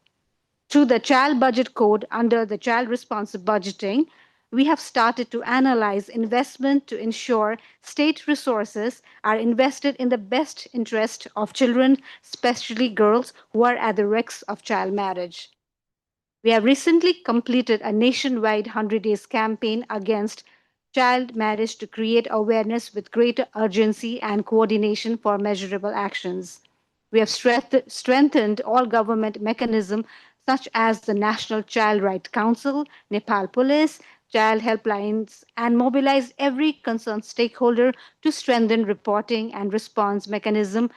Through the Child Budget Code under the Child Responsive Budgeting, we have started to analyze investment to ensure state resources are invested in the best interest of children, especially girls who are at the risk of child marriage. We have recently completed a nationwide 100 days campaign against child marriage to create awareness with greater urgency and coordination for measurable actions. We have strengthened all government mechanisms such as the National Child Rights Council, Nepal Police, child helplines, and mobilized every concerned stakeholder to strengthen reporting and response mechanism,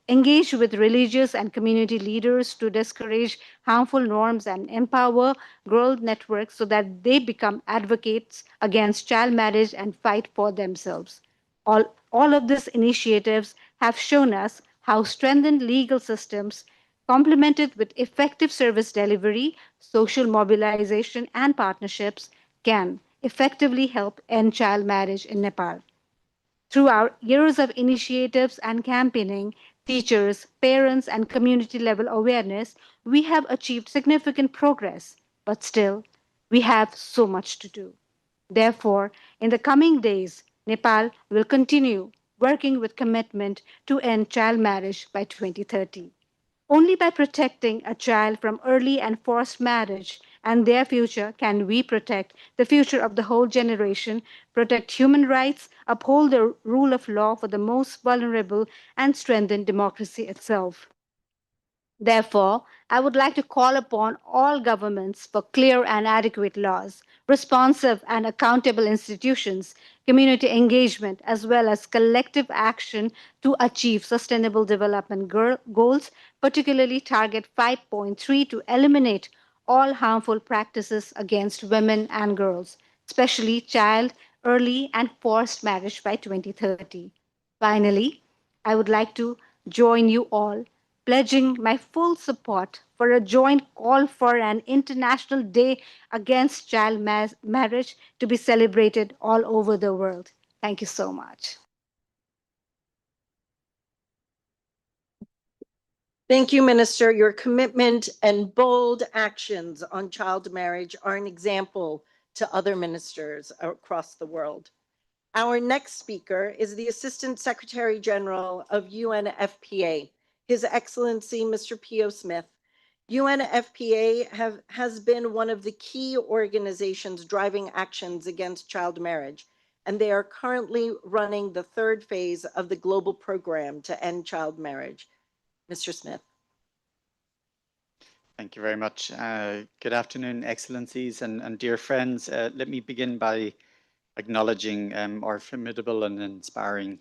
engage with religious and community leaders to discourage harmful norms and empower girl networks so that they become advocates against child marriage and fight for themselves. All of these initiatives have shown us how strengthened legal systems, complemented with effective service delivery, social mobilization, and partnerships, can effectively help end child marriage in Nepal. Through our years of initiatives and campaigning, teachers, parents, and community level awareness, we have achieved significant progress, but still, we have so much to do. Therefore, in the coming days, Nepal will continue working with commitment to end child marriage by 2030. Only by protecting a child from early and forced marriage and their future can we protect the future of the whole generation, protect human rights, uphold the rule of law for the most vulnerable, and strengthen democracy itself. Therefore, I would like to call upon all governments for clear and adequate laws, responsive and accountable institutions, community engagement, as well as collective action to achieve sustainable development goals, particularly target 5.3 to eliminate all harmful practices against women and girls, especially child, early, and forced marriage by 2030. Finally, I would like to join you all pledging my full support for a joint call for an International Day Against Child Marriage to be celebrated all over the world. Thank you so much. Thank you, Minister. Your commitment and bold actions on child marriage are an example to other ministers across the world. Our next speaker is the Assistant Secretary General of UNFPA, His Excellency Mr. P.O. Smith. UNFPA has been one of the key organizations driving actions against child marriage, and they are currently running the third phase of the global program to end child marriage. Mr. Smith. Thank you very much. Good afternoon, Excellencies and dear friends. Let me begin by acknowledging our formidable and inspiring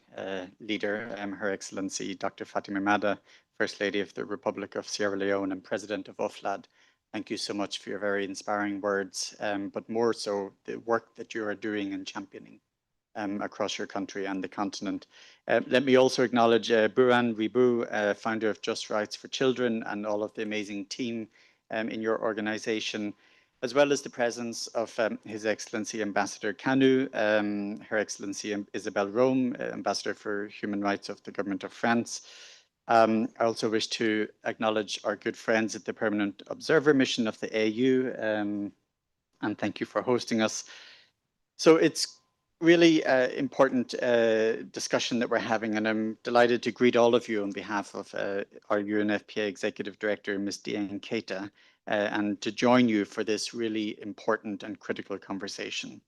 leader, Her Excellency Dr. Fatima Mada, First Lady of the Republic of Sierra Leone and President of UFLAD. Thank you so much for your very inspiring words, but more so the work that you are doing and championing across your country and the continent. Let me also acknowledge Buran Ribu, founder of Just Rights for Children, and all of the amazing team in your organization, as well as the presence of His Excellency Ambassador Kanu, Her Excellency Isabelle Rome, Ambassador for Human Rights of the Government of France. I also wish to acknowledge our good friends at the Permanent Observer Mission of the AU, and thank you for hosting us. So it's really important discussion that we're having, and I'm delighted to greet all of you on behalf of our UNFPA Executive Director, Ms. Diane Keita, and to join you for this really important and critical conversation.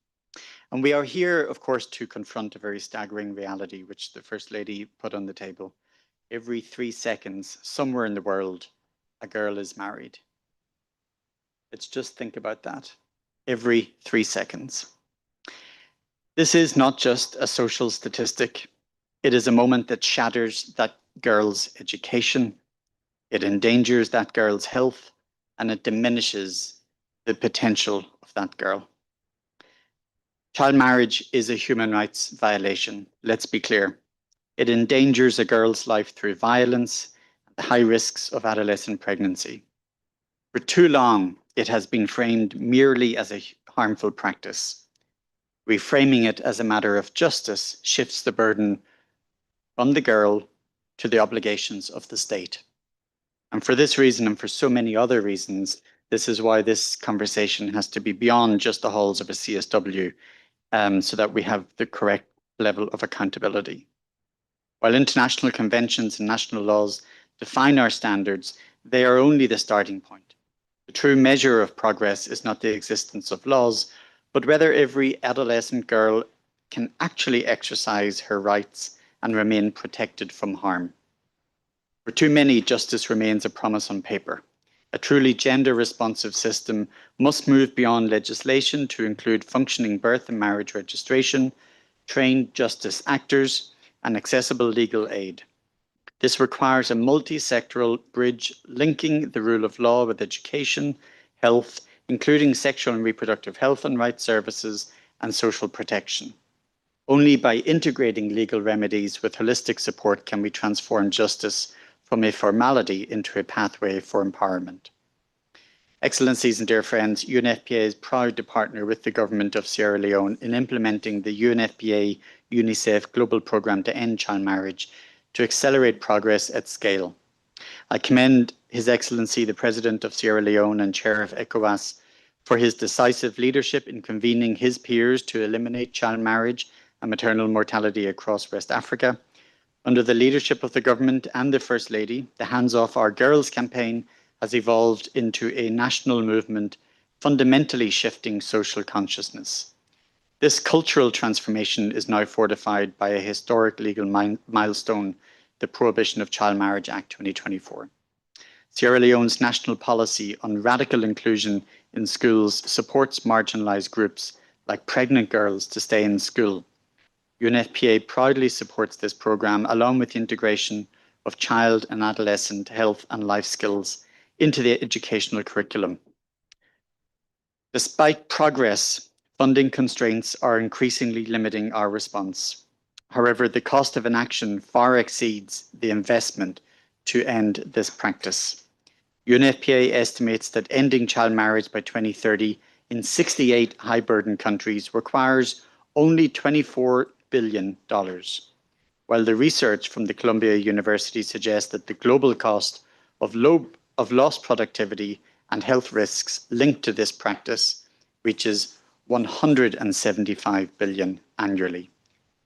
And we are here, of course, to confront a very staggering reality, which the First Lady put on the table. Every 3 seconds, somewhere in the world, a girl is married. Let's just think about that. Every 3 seconds. This is not just a social statistic. It is a moment that shatters that girl's education. It endangers that girl's health, and it diminishes the potential of that girl. Child marriage is a human rights violation. Let's be clear. It endangers a girl's life through violence and the high risks of adolescent pregnancy. For too long, it has been framed merely as a harmful practice. Reframing it as a matter of justice shifts the burden from the girl to the obligations of the state. And for this reason, and for so many other reasons, this is why this conversation has to be beyond just the halls of a CSW, so that we have the correct level of accountability. While international conventions and national laws define our standards, they are only the starting point. The true measure of progress is not the existence of laws, but whether every adolescent girl can actually exercise her rights and remain protected from harm. For too many, justice remains a promise on paper. A truly gender-responsive system must move beyond legislation to include functioning birth and marriage registration, trained justice actors, and accessible legal aid. This requires a multi-sectoral bridge linking the rule of law with education, health, including sexual and reproductive health and rights services, and social protection. Only by integrating legal remedies with holistic support can we transform justice from a formality into a pathway for empowerment. Excellencies and dear friends, UNFPA is proud to partner with the government of Sierra Leone in implementing the UNFPA UNICEF Global Programme to End Child Marriage to accelerate progress at scale. I commend His Excellency the President of Sierra Leone and Chair of ECOWAS for his decisive leadership in convening his peers to eliminate child marriage and maternal mortality across West Africa. Under the leadership of the government and the First Lady, the Hands Off Our Girls campaign has evolved into a national movement fundamentally shifting social consciousness. This cultural transformation is now fortified by a historic legal milestone, the Prohibition of Child Marriage Act 2024. Sierra Leone's national policy on radical inclusion in schools supports marginalised groups like pregnant girls to stay in school. UNFPA proudly supports this programme along with the integration of child and adolescent health and life skills into the educational curriculum. Despite progress, funding constraints are increasingly limiting our response. However, the cost of inaction far exceeds the investment to end this practice. UNFPA estimates that ending child marriage by 2030 in 68 high-burden countries requires only $24 billion, while the research from the Columbia University suggests that the global cost of lost productivity and health risks linked to this practice reaches $175 billion annually,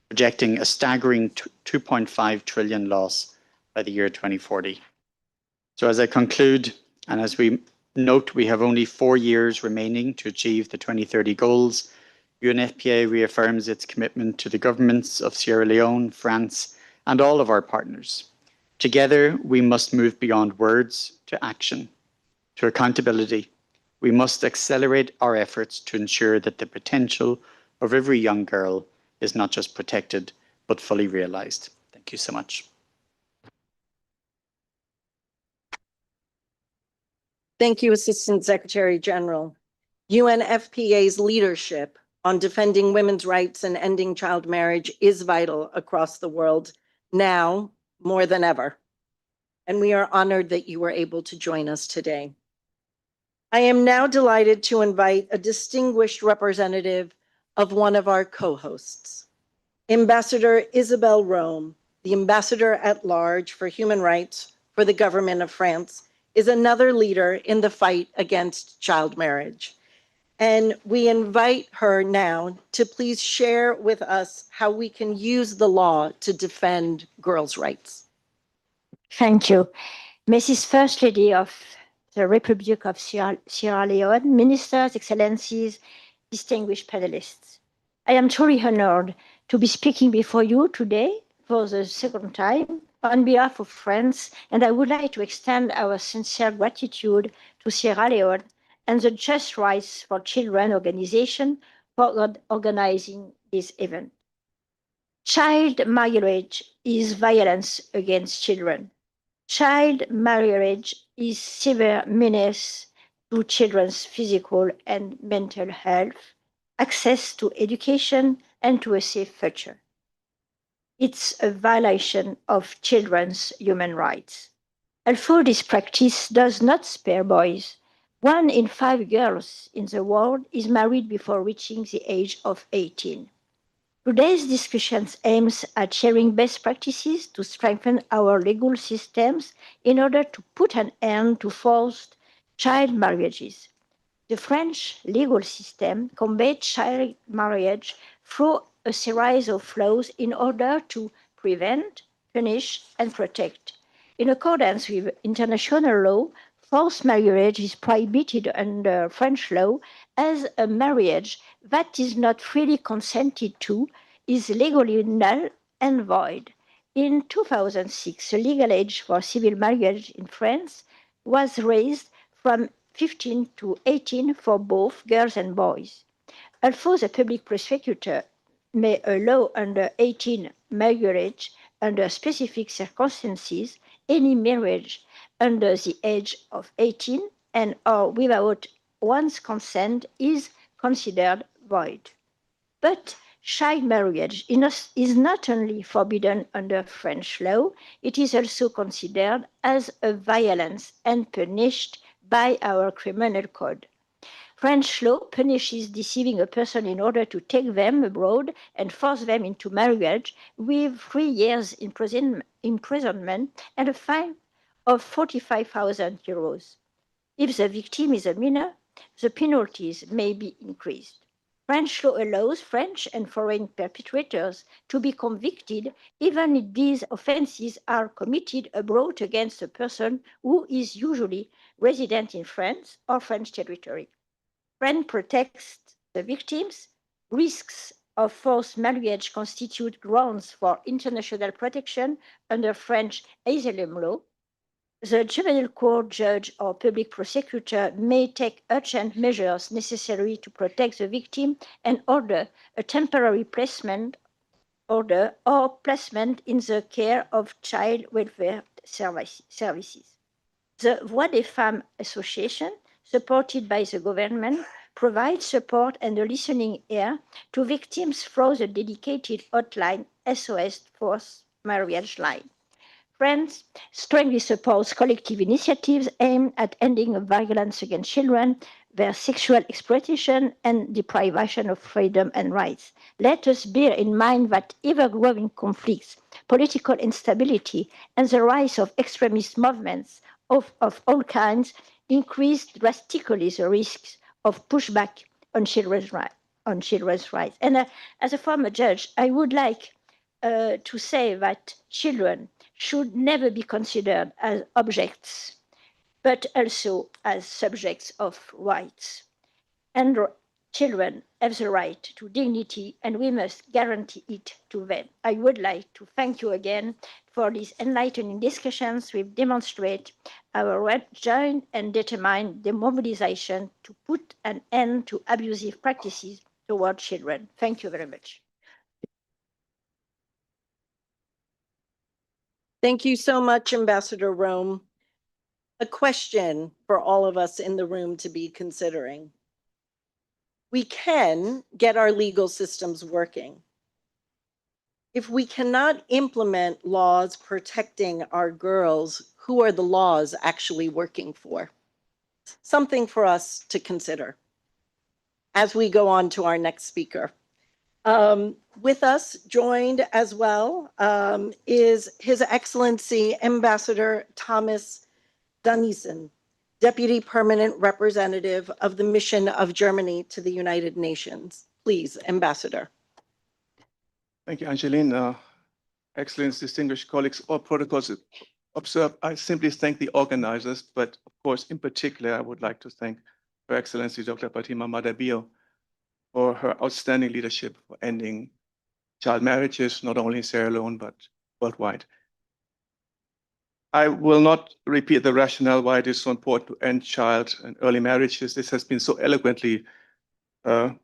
projecting a staggering 2.5 trillion loss by the year 2040. So as I conclude, and as we note, we have only 4 years remaining to achieve the 2030 goals. UNFPA reaffirms its commitment to the governments of Sierra Leone, France, and all of our partners. Together, we must move beyond words to action, to accountability. We must accelerate our efforts to ensure that the potential of every young girl is not just protected, but fully realized. Thank you so much. Thank you, Assistant Secretary General. UNFPA's leadership on defending women's rights and ending child marriage is vital across the world now more than ever. And we are honored that you were able to join us today. I am now delighted to invite a distinguished representative of one of our co-hosts, Ambassador Isabelle Rome, the Ambassador at Large for Human Rights for the Government of France, is another leader in the fight against child marriage. And we invite her now to please share with us how we can use the law to defend girls' rights. Thank you. Mrs. First Lady of the Republic of Sierra Leone, Ministers, Excellencies, distinguished panelists. I am truly honored to be speaking before you today for the second time on behalf of France, and I would like to extend our sincere gratitude to Sierra Leone and the Just Rights for Children organization for organizing this event. Child marriage is violence against children. Child marriage is severe menace to children's physical and mental health, access to education, and to a safe future. It's a violation of children's human rights. Although this practice does not spare boys, 1 in 5 girls in the world is married before reaching the age of 18. Today's discussion aims at sharing best practices to strengthen our legal systems in order to put an end to forced child marriages. The French legal system combats child marriage through a series of laws in order to prevent, punish, and protect. In accordance with international law, forced marriage is prohibited under French law as a marriage that is not freely consented to is legally null and void. In 2006, the legal age for civil marriage in France was raised from 15 to 18 for both girls and boys. Although the public prosecutor may allow under 18 marriage under specific circumstances, any marriage under the age of 18 and or without one's consent is considered void. But child marriage is not only forbidden under French law, it is also considered as a violence and punished by our criminal code. French law punishes deceiving a person in order to take them abroad and force them into marriage with 3 years imprisonment and a fine of 45,000 euros. If the victim is a minor, the penalties may be increased. French law allows French and foreign perpetrators to be convicted even if these offenses are committed abroad against a person who is usually resident in France or French territory. France protects the victims. Risks of forced marriage constitute grounds for international protection under French asylum law. The juvenile court judge or public prosecutor may take urgent measures necessary to protect the victim and order a temporary placement order or placement in the care of child welfare services. The Voix des Femmes Association, supported by the government, provides support and a listening ear to victims through the dedicated hotline SOS Forced Marriage Line. France strongly supports collective initiatives aimed at ending violence against children, their sexual exploitation, and deprivation of freedom and rights. Let us bear in mind that ever-growing conflicts, political instability, and the rise of extremist movements of all kinds increase drastically the risks of pushback on children's rights. And as a former judge, I would like to say that children should never be considered as objects, but also as subjects of rights. And children have the right to dignity, and we must guarantee it to them. I would like to thank you again for these enlightening discussions which demonstrate our joint and determined demobilization to put an end to abusive practices toward children. Thank you very much. Thank you so much, Ambassador Rome. A question for all of us in the room to be considering. We can get our legal systems working. If we cannot implement laws protecting our girls, who are the laws actually working for? Something for us to consider as we go on to our next speaker. With us, joined as well, is His Excellency Ambassador Thomas Danielson, Deputy Permanent Representative of the Mission of Germany to the United Nations. Please, Ambassador. Thank you, Angeline. Excellence, distinguished colleagues, all protocols observed. I simply thank the organizers, but of course, in particular, I would like to thank Her Excellency Dr. Fatima Madabio for her outstanding leadership for ending child marriages, not only in Sierra Leone, but worldwide. I will not repeat the rationale why it is so important to end child and early marriages. This has been so eloquently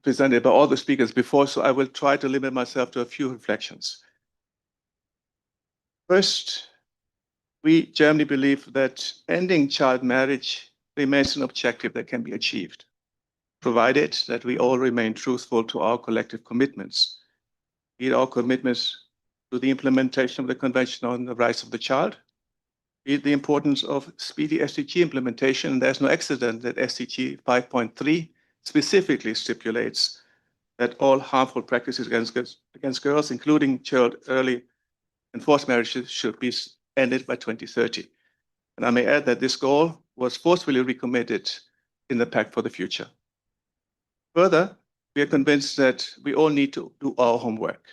presented by all the speakers before, so I will try to limit myself to a few reflections. First, we Germany believe that ending child marriage remains an objective that can be achieved, provided that we all remain truthful to our collective commitments, be it our commitments to the implementation of the Convention on the Rights of the Child, be it the importance of speedy SDG implementation. There's no accident that SDG 5.3 specifically stipulates that all harmful practices against girls, including child early and forced marriages, should be ended by 2030. And I may add that this goal was forcefully recommitted in the Pact for the Future. Further, we are convinced that we all need to do our homework.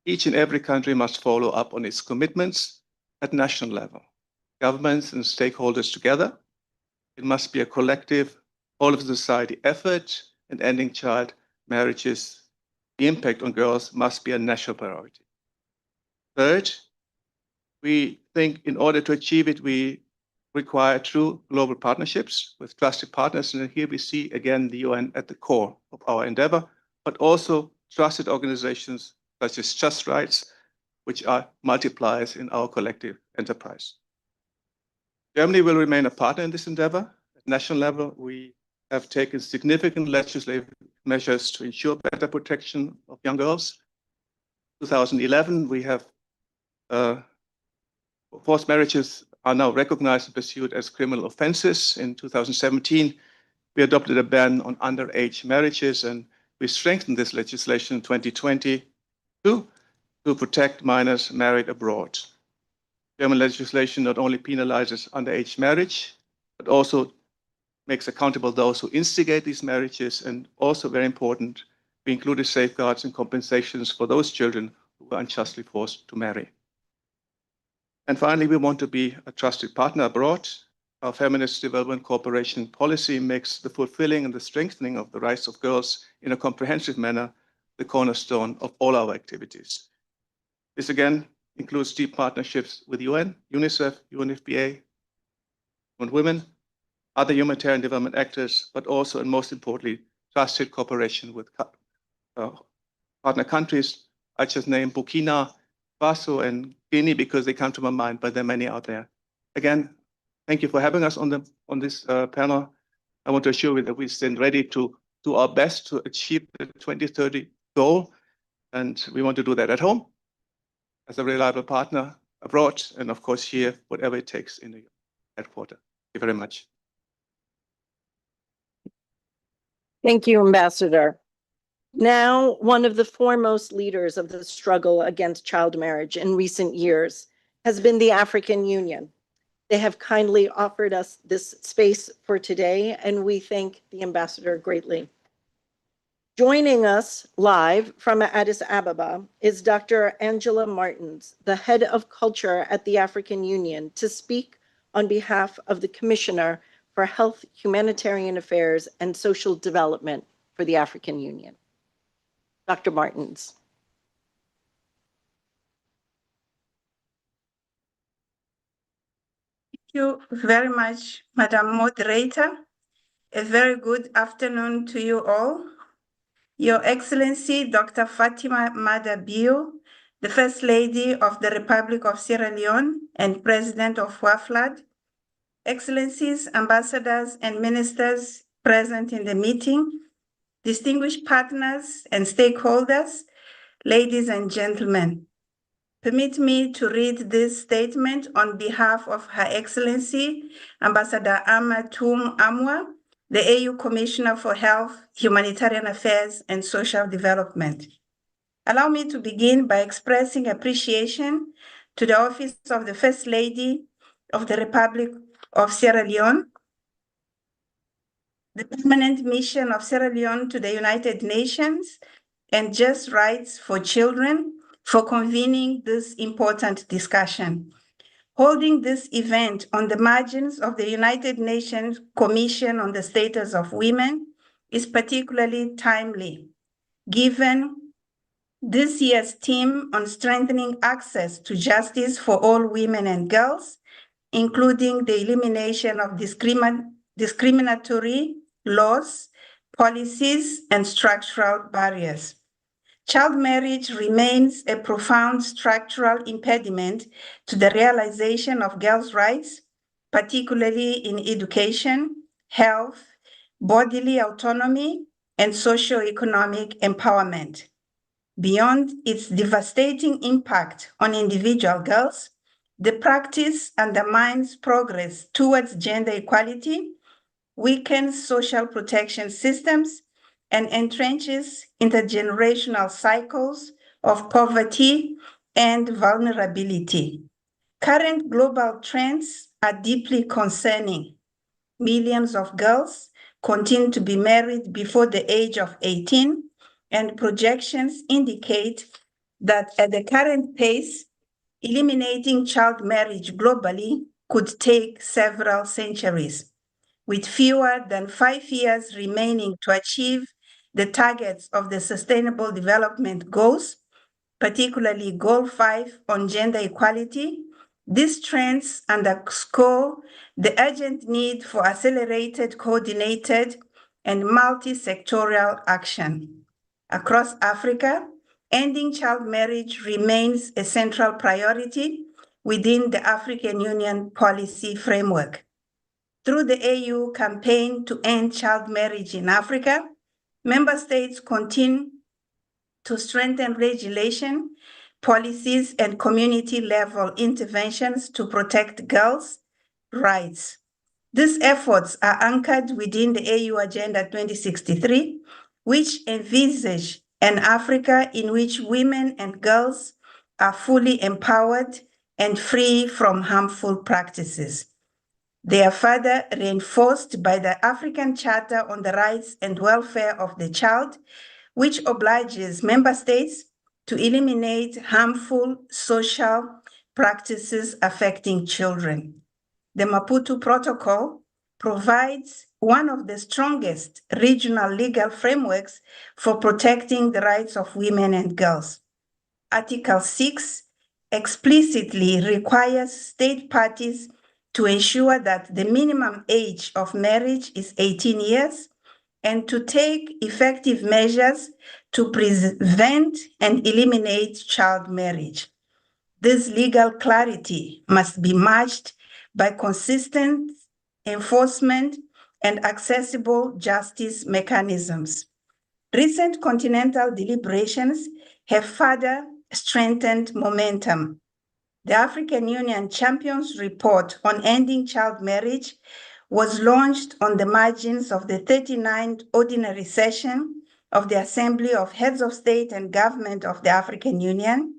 Each and every country must follow up on its commitments at national level. Governments and stakeholders together. It must be a collective, all of society effort, and ending child marriages. The impact on girls must be a national priority. Third, we think in order to achieve it, we require true global partnerships with trusted partners. And here we see again the UN at the core of our endeavor, but also trusted organizations such as Just Rights, which are multipliers in our collective enterprise. Germany will remain a partner in this endeavor. At national level, we have taken significant legislative measures to ensure better protection of young girls. 2011, we have forced marriages are now recognized and pursued as criminal offenses. In 2017, We adopted a ban on underage marriages, and we strengthened this legislation in 2020 to protect minors married abroad. German legislation not only penalizes underage marriage, but also makes accountable those who instigate these marriages, and also very important, we included safeguards and compensations for those children who were unjustly forced to marry. And finally, we want to be a trusted partner abroad. Our feminist development cooperation policy makes the fulfilling and the strengthening of the rights of girls in a comprehensive manner the cornerstone of all our activities. This again includes deep partnerships with UN, UNICEF, UNFPA, and women, other humanitarian development actors, but also, and most importantly, trusted cooperation with partner countries. I just named Burkina Faso and Guinea because they come to my mind, but there are many out there. Again, thank you for having us on this panel. I want to assure you that we stand ready to do our best to achieve the 2030 goal, and we want to do that at home as a reliable partner abroad, and of course here, whatever it takes in the headquarters. Thank you very much. Thank you, Ambassador. Now, one of the foremost leaders of the struggle against child marriage in recent years has been the African Union. They have kindly offered us this space for today, and we thank the Ambassador greatly. Joining us live from Addis Ababa is Dr. Angela Martins, the head of culture at the African Union, to speak on behalf of the Commissioner for Health, Humanitarian Affairs, and Social Development for the African Union. Dr. Martins. Thank you very much, Madam Moderator. A very good afternoon to you all. Your Excellency, Dr. Fatima Mada Bio, the First Lady of the Republic of Sierra Leone and President of WAFLAD, Excellencies, Ambassadors, and Ministers present in the meeting, distinguished partners and stakeholders, ladies and gentlemen. Permit me to read this statement on behalf of Her Excellency, Ambassador Amatum Amwa, the AU Commissioner for Health, Humanitarian Affairs, and Social Development. Allow me to begin by expressing appreciation to the Office of the First Lady of the Republic of Sierra Leone, the Permanent Mission of Sierra Leone to the United Nations, and Just Rights for Children for convening this important discussion. Holding this event on the margins of the United Nations Commission on the Status of Women is particularly timely, given this year's theme on strengthening access to justice for all women and girls, including the elimination of discriminatory laws, policies, and structural barriers. Child marriage remains a profound structural impediment to the realization of girls' rights, particularly in education, health, bodily autonomy, and socio-economic empowerment. Beyond its devastating impact on individual girls, the practice undermines progress towards gender equality, weakens social protection systems, and entrenches intergenerational cycles of poverty and vulnerability. Current global trends are deeply concerning. Millions of girls continue to be married before the age of 18, and projections indicate that at the current pace, eliminating child marriage globally could take several centuries. With fewer than 5 years remaining to achieve the targets of the Sustainable Development Goals, particularly Goal 5 on gender equality, these trends underscore the urgent need for accelerated, coordinated, and multi-sectorial action. Across Africa, ending child marriage remains a central priority within the African Union policy framework. Through the AU campaign to end child marriage in Africa, member states continue to strengthen legislation, policies, and community-level interventions to protect girls' rights. These efforts are anchored within the AU Agenda 2063, which envisage an Africa in which women and girls are fully empowered and free from harmful practices. They are further reinforced by the African Charter on the Rights and Welfare of the Child, which obliges member states to eliminate harmful social practices affecting children. The Maputo Protocol provides one of the strongest regional legal frameworks for protecting the rights of women and girls. Article 6 explicitly requires state parties to ensure that the minimum age of marriage is 18 years and to take effective measures to prevent and eliminate child marriage. This legal clarity must be matched by consistent enforcement and accessible justice mechanisms. Recent continental deliberations have further strengthened momentum. The African Union Champions Report on Ending Child Marriage was launched on the margins of the 39th Ordinary Session of the Assembly of Heads of State and Government of the African Union.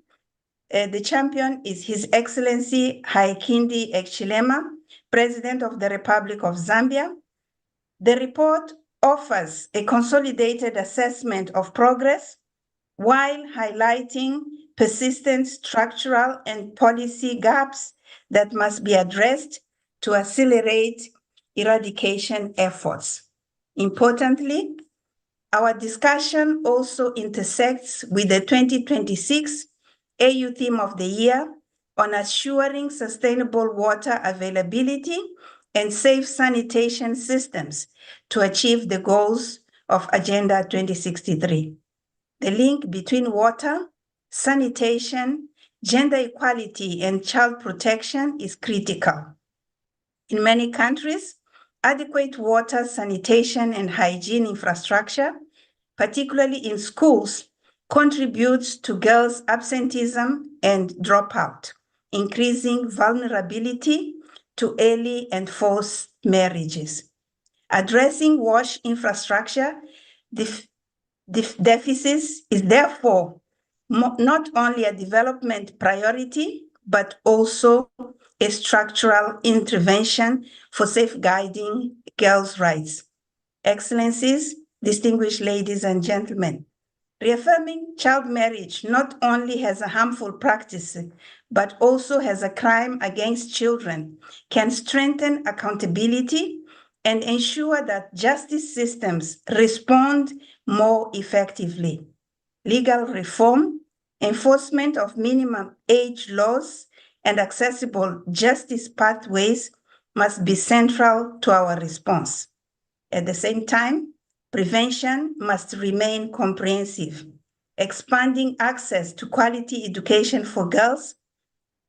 The champion is His Excellency Hakainde Hichilema, President of the Republic of Zambia. The report offers a consolidated assessment of progress while highlighting persistent structural and policy gaps that must be addressed to accelerate eradication efforts. Importantly, our discussion also intersects with the 2026 AU Theme of the Year on assuring sustainable water availability and safe sanitation systems to achieve the goals of Agenda 2063. The link between water, sanitation, gender equality, and child protection is critical. In many countries, adequate water, sanitation, and hygiene infrastructure, particularly in schools, contributes to girls' absenteeism and dropout, increasing vulnerability to early and forced marriages. Addressing WASH infrastructure deficits is therefore not only a development priority, but also a structural intervention for safeguarding girls' rights. Excellencies, distinguished ladies and gentlemen, reaffirming child marriage not only has a harmful practice, but also has a crime against children, can strengthen accountability and ensure that justice systems respond more effectively. Legal reform, enforcement of minimum age laws, and accessible justice pathways must be central to our response. At the same time, prevention must remain comprehensive, expanding access to quality education for girls,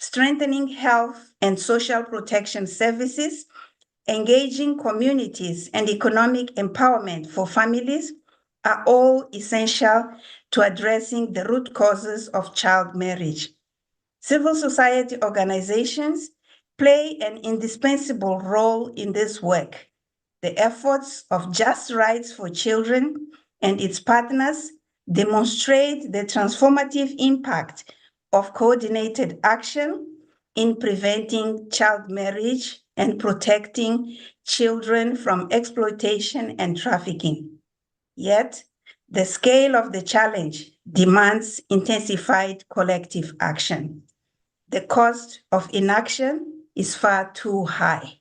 strengthening health and social protection services, engaging communities, and economic empowerment for families are all essential to addressing the root causes of child marriage. Civil society organizations play an indispensable role in this work. The efforts of Just Rights for Children and its partners demonstrate the transformative impact of coordinated action in preventing child marriage and protecting children from exploitation and trafficking. Yet, the scale of the challenge demands intensified collective action. The cost of inaction is far too high.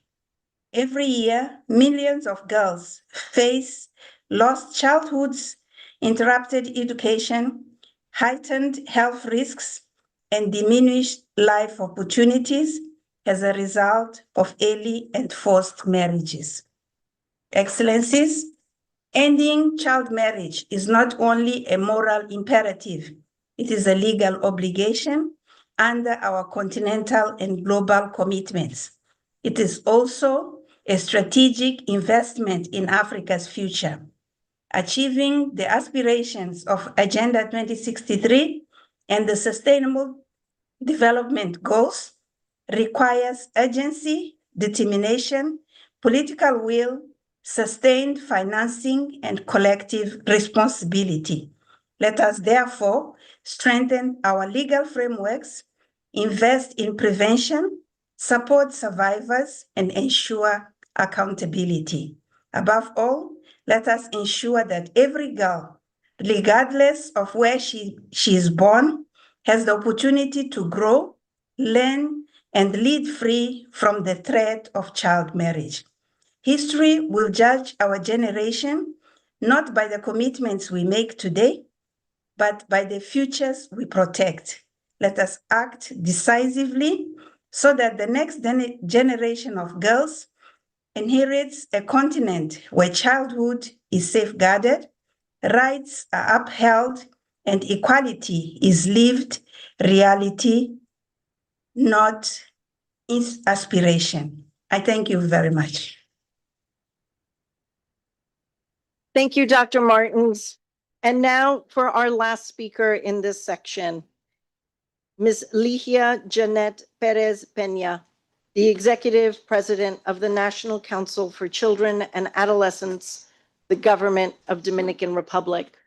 Every year, millions of girls face lost childhoods, interrupted education, heightened health risks, and diminished life opportunities as a result of early and forced marriages. Excellencies, ending child marriage is not only a moral imperative, it is a legal obligation under our continental and global commitments. It is also a strategic investment in Africa's future. Achieving the aspirations of Agenda 2063 and the Sustainable Development Goals requires urgency, determination, political will, sustained financing, and collective responsibility. Let us therefore strengthen our legal frameworks, invest in prevention, support survivors, and ensure accountability. Above all, let us ensure that every girl, regardless of where she is born, has the opportunity to grow, learn, and lead free from the threat of child marriage. History will judge our generation not by the commitments we make today, but by the futures we protect. Let us act decisively so that the next generation of girls inherits a continent where childhood is safeguarded, rights are upheld, and equality is lived reality, not aspiration. I thank you very much. Thank you, Dr. Martins. And now for our last speaker in this section, Ms. Ligia Jeanette Perez Peña, the Executive President of the National Council for Children and Adolescents, the Government of Dominican Republic.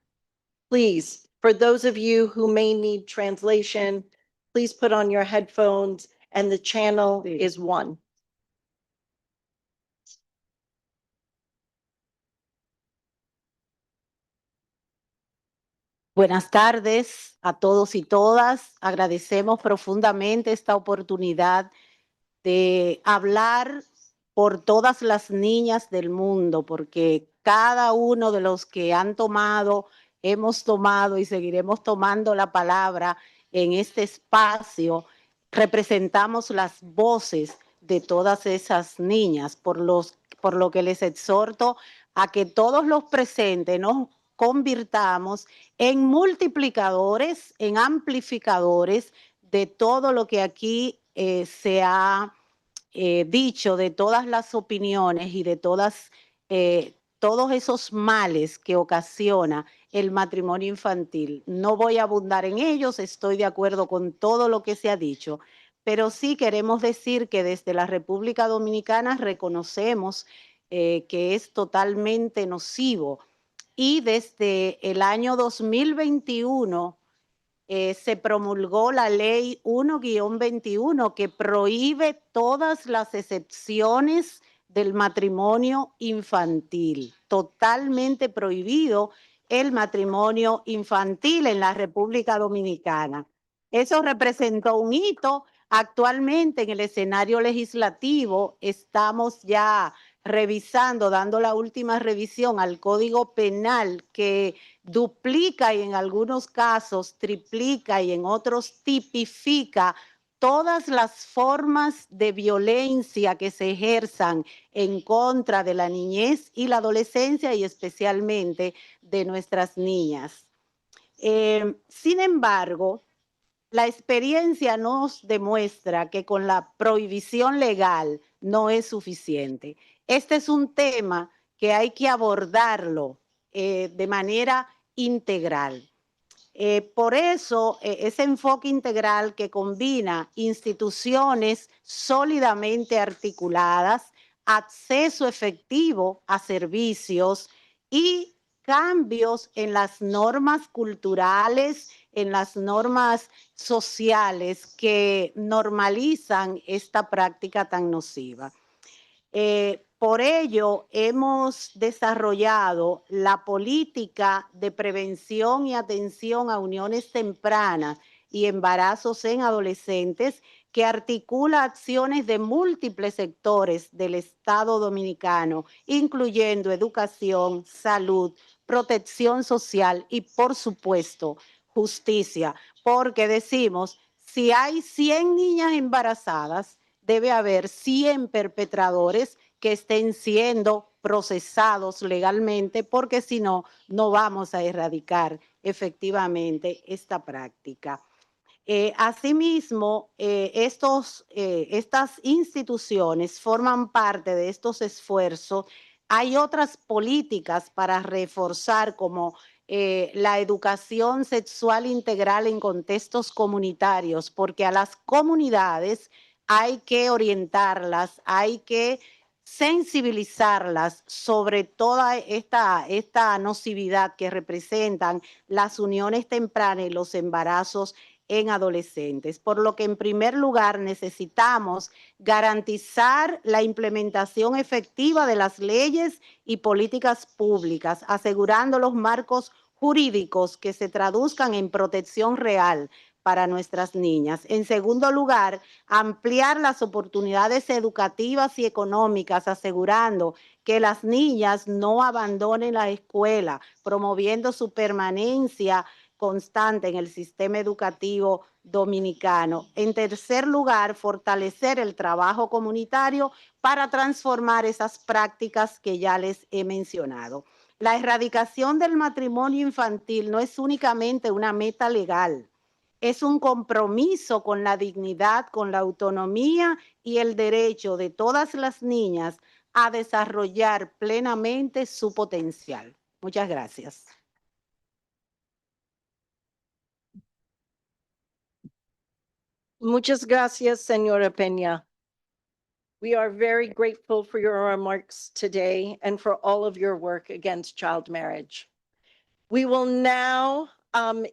Please, for those of you who may need translation, please put on your headphones and the channel is 1. Buenas tardes a todos y todas. Agradecemos profundamente esta oportunidad de hablar por todas las niñas del mundo, porque cada uno de los que han tomado, hemos tomado y seguiremos tomando la palabra en este espacio, representamos las voces de todas esas niñas, por lo que les exhorto a que todos los presentes nos convirtamos en multiplicadores, en amplificadores de todo lo que aquí se ha dicho, de todas las opiniones y de todos esos males que ocasiona el matrimonio infantil. No voy a abundar en ellos, estoy de acuerdo con todo lo que se ha dicho, pero sí queremos decir que desde la República Dominicana reconocemos que es totalmente nocivo. Y desde el año 2021 se promulgó la ley 1-21 que prohíbe todas las excepciones del matrimonio infantil. Totalmente prohibido el matrimonio infantil en la República Dominicana. Eso representó un hito. Actualmente en el escenario legislativo estamos ya revisando, dando la última revisión al Código Penal que duplica y en algunos casos triplica y en otros tipifica todas las formas de violencia que se ejerzan en contra de la niñez y la adolescencia y especialmente de nuestras niñas. Sin embargo, la experiencia nos demuestra que con la prohibición legal no es suficiente. Este es un tema que hay que abordarlo de manera integral. Por eso, ese enfoque integral que combina instituciones sólidamente articuladas, acceso efectivo a servicios y cambios en las normas culturales, en las normas sociales que normalizan esta práctica tan nociva. Por ello, hemos desarrollado la política de prevención y atención a uniones tempranas y embarazos en adolescentes que articula acciones de múltiples sectores del Estado dominicano, incluyendo educación, salud, protección social y, por supuesto, justicia, porque decimos, si hay 100 niñas embarazadas, debe haber 100 perpetradores que estén siendo procesados legalmente, porque si no, no vamos a erradicar efectivamente esta práctica. Asimismo, estas instituciones forman parte de estos esfuerzos. Hay otras políticas para reforzar como la educación sexual integral en contextos comunitarios, porque a las comunidades hay que orientarlas, hay que sensibilizarlas sobre toda esta nocividad que representan las uniones tempranas y los embarazos en adolescentes, por lo que en primer lugar necesitamos garantizar la implementación efectiva de las leyes y políticas públicas, asegurando los marcos jurídicos que se traduzcan en protección real para nuestras niñas. En segundo lugar, ampliar las oportunidades educativas y económicas, asegurando que las niñas no abandonen la escuela, promoviendo su permanencia constante en el sistema educativo dominicano. En tercer lugar, fortalecer el trabajo comunitario para transformar esas prácticas que ya les he mencionado. La erradicación del matrimonio infantil no es únicamente una meta legal, es un compromiso con la dignidad, con la autonomía y el derecho de todas las niñas a desarrollar plenamente su potencial. Muchas gracias. Muchas gracias, Señora Peña. We are very grateful for your remarks today and for all of your work against child marriage. We will now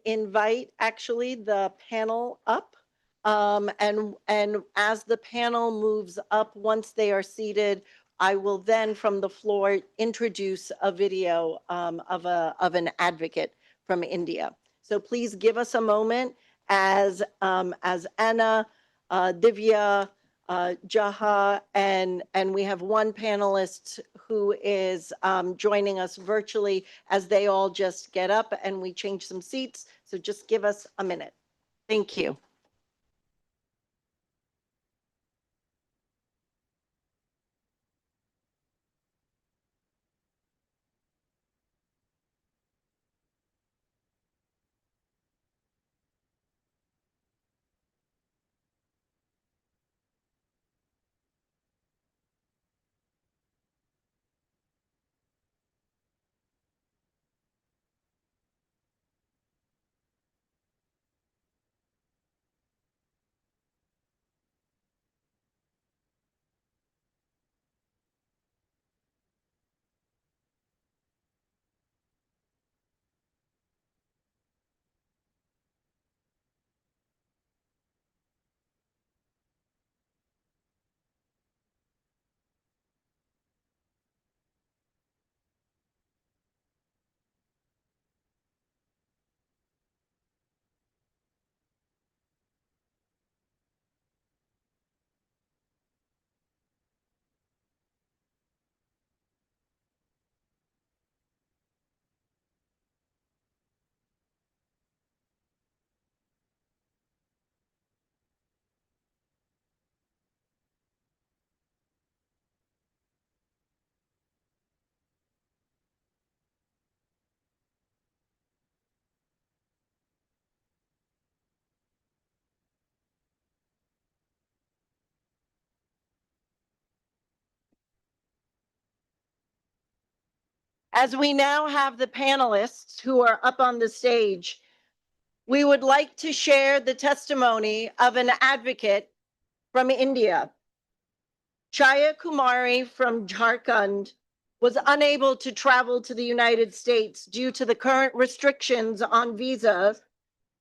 invite actually the panel up. And as the panel moves up, once they are seated, I will then from the floor introduce a video of an advocate from India. So please give us a moment as Anna, Divya, Jaha, and we have one panelist who is joining us virtually as they all just get up and we change some seats. So just give us a minute. Thank you. As we now have the panelists who are up on the stage, we would like to share the testimony of an advocate from India. Chaya Kumari from Jharkhand was unable to travel to the United States due to the current restrictions on visas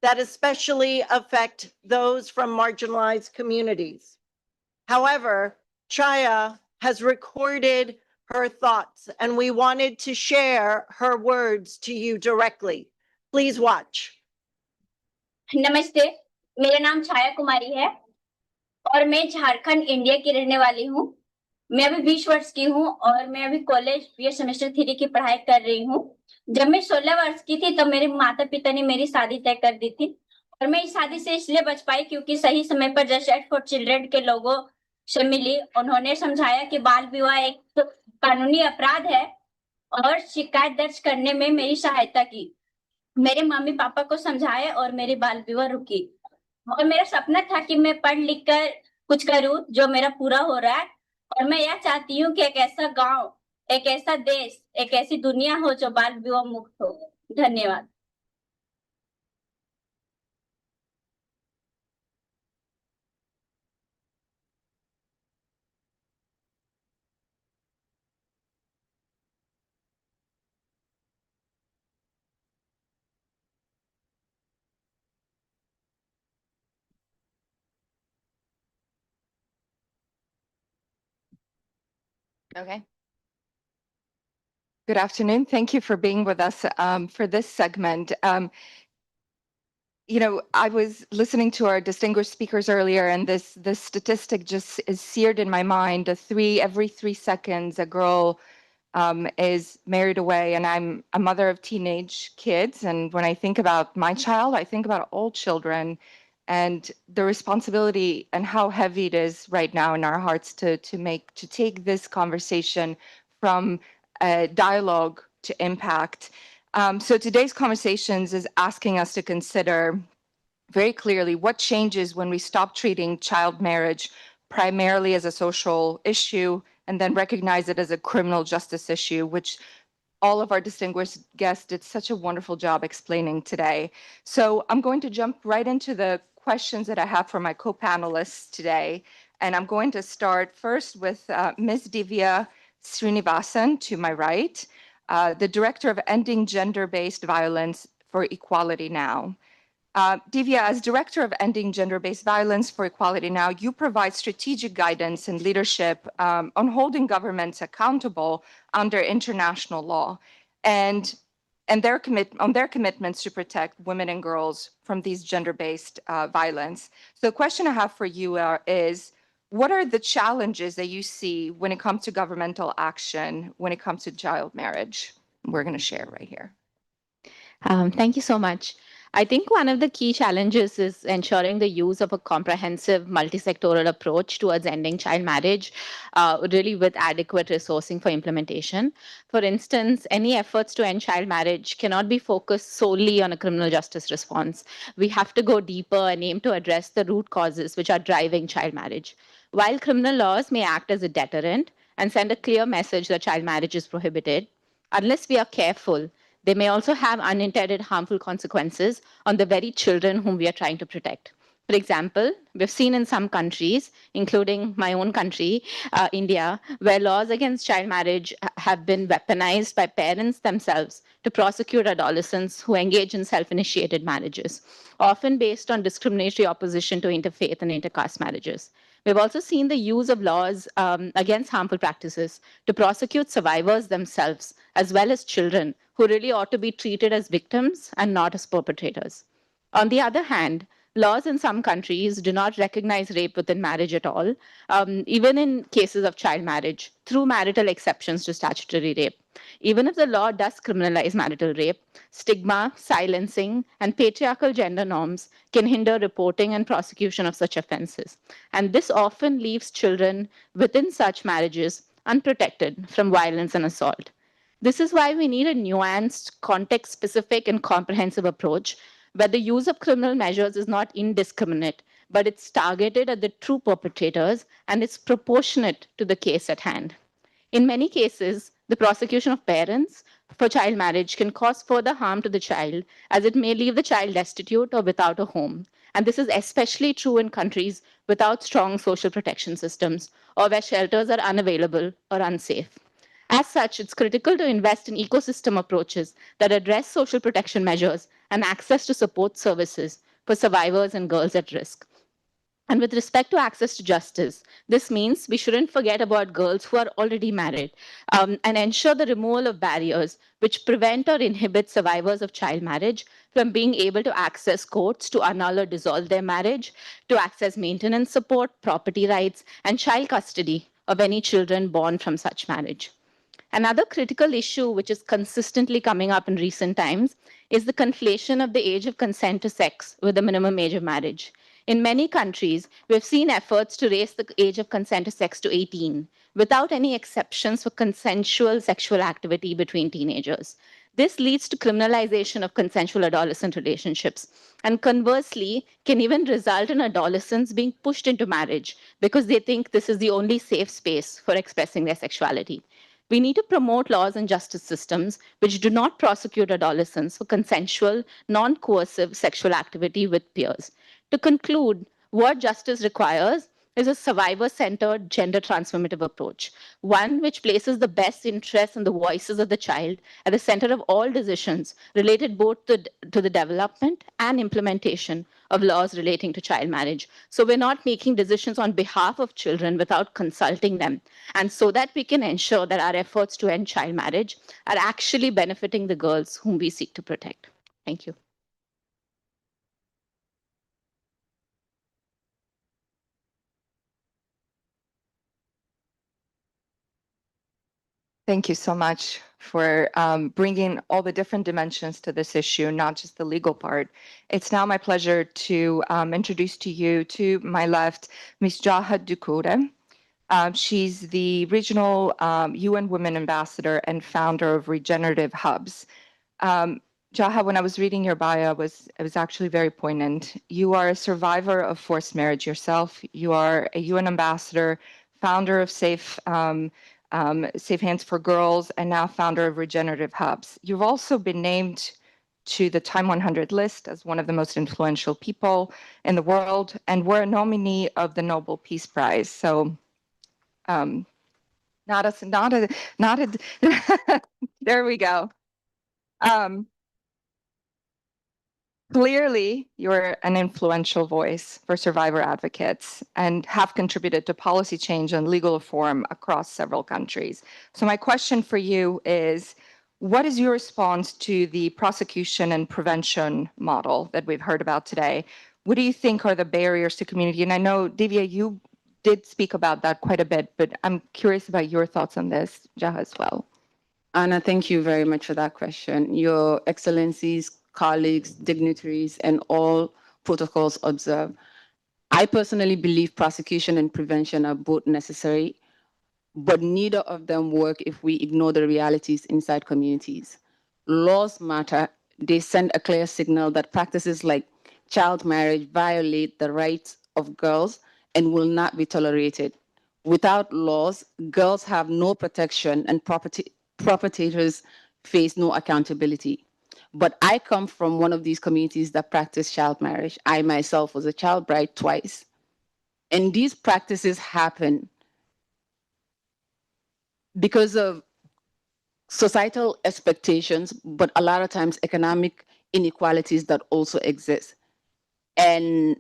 that especially affect those from marginalized communities. However, Chaya has recorded her thoughts and we wanted to share her words to you directly. Please watch. नमस्ते, मेरा नाम छाया कुमारी है और मैं Jharkhand India की रहने वाली हूँ। मैं अभी 20 वर्ष की हूँ और मैं अभी कॉलेज बीए सेमेस्टर 3 की पढ़ाई कर रही हूँ। जब मैं 16 वर्ष की थी तब मेरे माता पिता ने मेरी शादी तय कर दी थी और मैं इस शादी से इसलिए बच पाई क्योंकि सही समय पर जस्ट एड फॉर चिल्ड्रन के लोगों से मिली। उन्होंने समझाया कि बाल विवाह एक कानूनी अपराध है और शिकायत दर्ज करने में मेरी सहायता की। मेरे मम्मी पापा को समझाया और मेरी बाल विवाह रुकी और मेरा सपना था कि मैं पढ़ लिख कर कुछ करूं जो मेरा पूरा हो रहा है और मैं यह चाहती हूँ कि एक ऐसा गांव, एक ऐसा देश, एक ऐसी दुनिया हो जो बाल विवाह मुक्त हो। धन्यवाद। Okay. Good afternoon. Thank you for being with us for this segment. I was listening to our distinguished speakers earlier, and this statistic just is seared in my mind. Every 3 seconds, a girl is married away, and I'm a mother of teenage kids. And when I think about my child, I think about all children and the responsibility and how heavy it is right now in our hearts to take this conversation from dialogue to impact. So today's conversations is asking us to consider very clearly what changes when we stop treating child marriage primarily as a social issue and then recognize it as a criminal justice issue, which all of our distinguished guests did such a wonderful job explaining today. So I'm going to jump right into the questions that I have for my co-panelists today. And I'm going to start first with Ms. Divya Srinivasan to my right, the Director of Ending Gender-Based Violence for Equality Now. Divya, as Director of Ending Gender-Based Violence for Equality Now, you provide strategic guidance and leadership on holding governments accountable under international law and their commitments to protect women and girls from these gender-based violence. So the question I have for you is, what are the challenges that you see when it comes to governmental action, when it comes to child marriage? We're going to share right here. Thank you so much. I think one of the key challenges is ensuring the use of a comprehensive multi-sectoral approach towards ending child marriage, really with adequate resourcing for implementation. For instance, any efforts to end child marriage cannot be focused solely on a criminal justice response. We have to go deeper and aim to address the root causes which are driving child marriage. While criminal laws may act as a deterrent and send a clear message that child marriage is prohibited, unless we are careful, they may also have unintended harmful consequences on the very children whom we are trying to protect. For example, we've seen in some countries, including my own country, India, where laws against child marriage have been weaponized by parents themselves to prosecute adolescents who engage in self-initiated marriages, often based on discriminatory opposition to interfaith and intercaste marriages. We've also seen the use of laws against harmful practices to prosecute survivors themselves, as well as children who really ought to be treated as victims and not as perpetrators. On the other hand, laws in some countries do not recognize rape within marriage at all, even in cases of child marriage, through marital exceptions to statutory rape. Even if the law does criminalize marital rape, stigma, silencing, and patriarchal gender norms can hinder reporting and prosecution of such offenses. And this often leaves children within such marriages unprotected from violence and assault. This is why we need a nuanced, context-specific, and comprehensive approach where the use of criminal measures is not indiscriminate, but it's targeted at the true perpetrators and it's proportionate to the case at hand. In many cases, the prosecution of parents for child marriage can cause further harm to the child, as it may leave the child destitute or without a home. And this is especially true in countries without strong social protection systems or where shelters are unavailable or unsafe. As such, it's critical to invest in ecosystem approaches that address social protection measures and access to support services for survivors and girls at risk. And with respect to access to justice, this means we shouldn't forget about girls who are already married and ensure the removal of barriers which prevent or inhibit survivors of child marriage from being able to access courts to annul or dissolve their marriage, to access maintenance support, property rights, and child custody of any children born from such marriage. Another critical issue which is consistently coming up in recent times is the conflation of the age of consent to sex with the minimum age of marriage. In many countries, we've seen efforts to raise the age of consent to sex to 18, without any exceptions for consensual sexual activity between teenagers. This leads to criminalization of consensual adolescent relationships, and conversely, can even result in adolescents being pushed into marriage because they think this is the only safe space for expressing their sexuality. We need to promote laws and justice systems which do not prosecute adolescents for consensual, non-coercive sexual activity with peers. To conclude, what justice requires is a survivor-centered, gender-transformative approach, one which places the best interests and the voices of the child at the center of all decisions related both to the development and implementation of laws relating to child marriage. So we're not making decisions on behalf of children without consulting them. And so that we can ensure that our efforts to end child marriage are actually benefiting the girls whom we seek to protect. Thank you. Thank you so much for bringing all the different dimensions to this issue, not just the legal part. It's now my pleasure to introduce to you, to my left, Ms. Jaha Dukure. She's the regional UN Women Ambassador and founder of Regenerative Hubs. Jaha, when I was reading your bio, it was actually very poignant. You are a survivor of forced marriage yourself. You are a UN ambassador, founder of Safe Hands for Girls, and now founder of Regenerative Hubs. You've also been named to the Time 100 list as one of the most influential people in the world, and were a nominee of the Nobel Peace Prize. So, not a, there we go. Clearly, you're an influential voice for survivor advocates and have contributed to policy change and legal reform across several countries. So my question for you is, what is your response to the prosecution and prevention model that we've heard about today? What do you think are the barriers to community? And I know, Divya, you did speak about that quite a bit, but I'm curious about your thoughts on this, Jaha, as well. Anna, thank you very much for that question. Your Excellencies, colleagues, dignitaries, and all protocols observed. I personally believe prosecution and prevention are both necessary, but neither of them work if we ignore the realities inside communities. Laws matter. They send a clear signal that practices like child marriage violate the rights of girls and will not be tolerated. Without laws, girls have no protection and perpetrators face no accountability. But I come from one of these communities that practice child marriage. I myself was a child bride twice. And these practices happen because of societal expectations, but a lot of times economic inequalities that also exist. And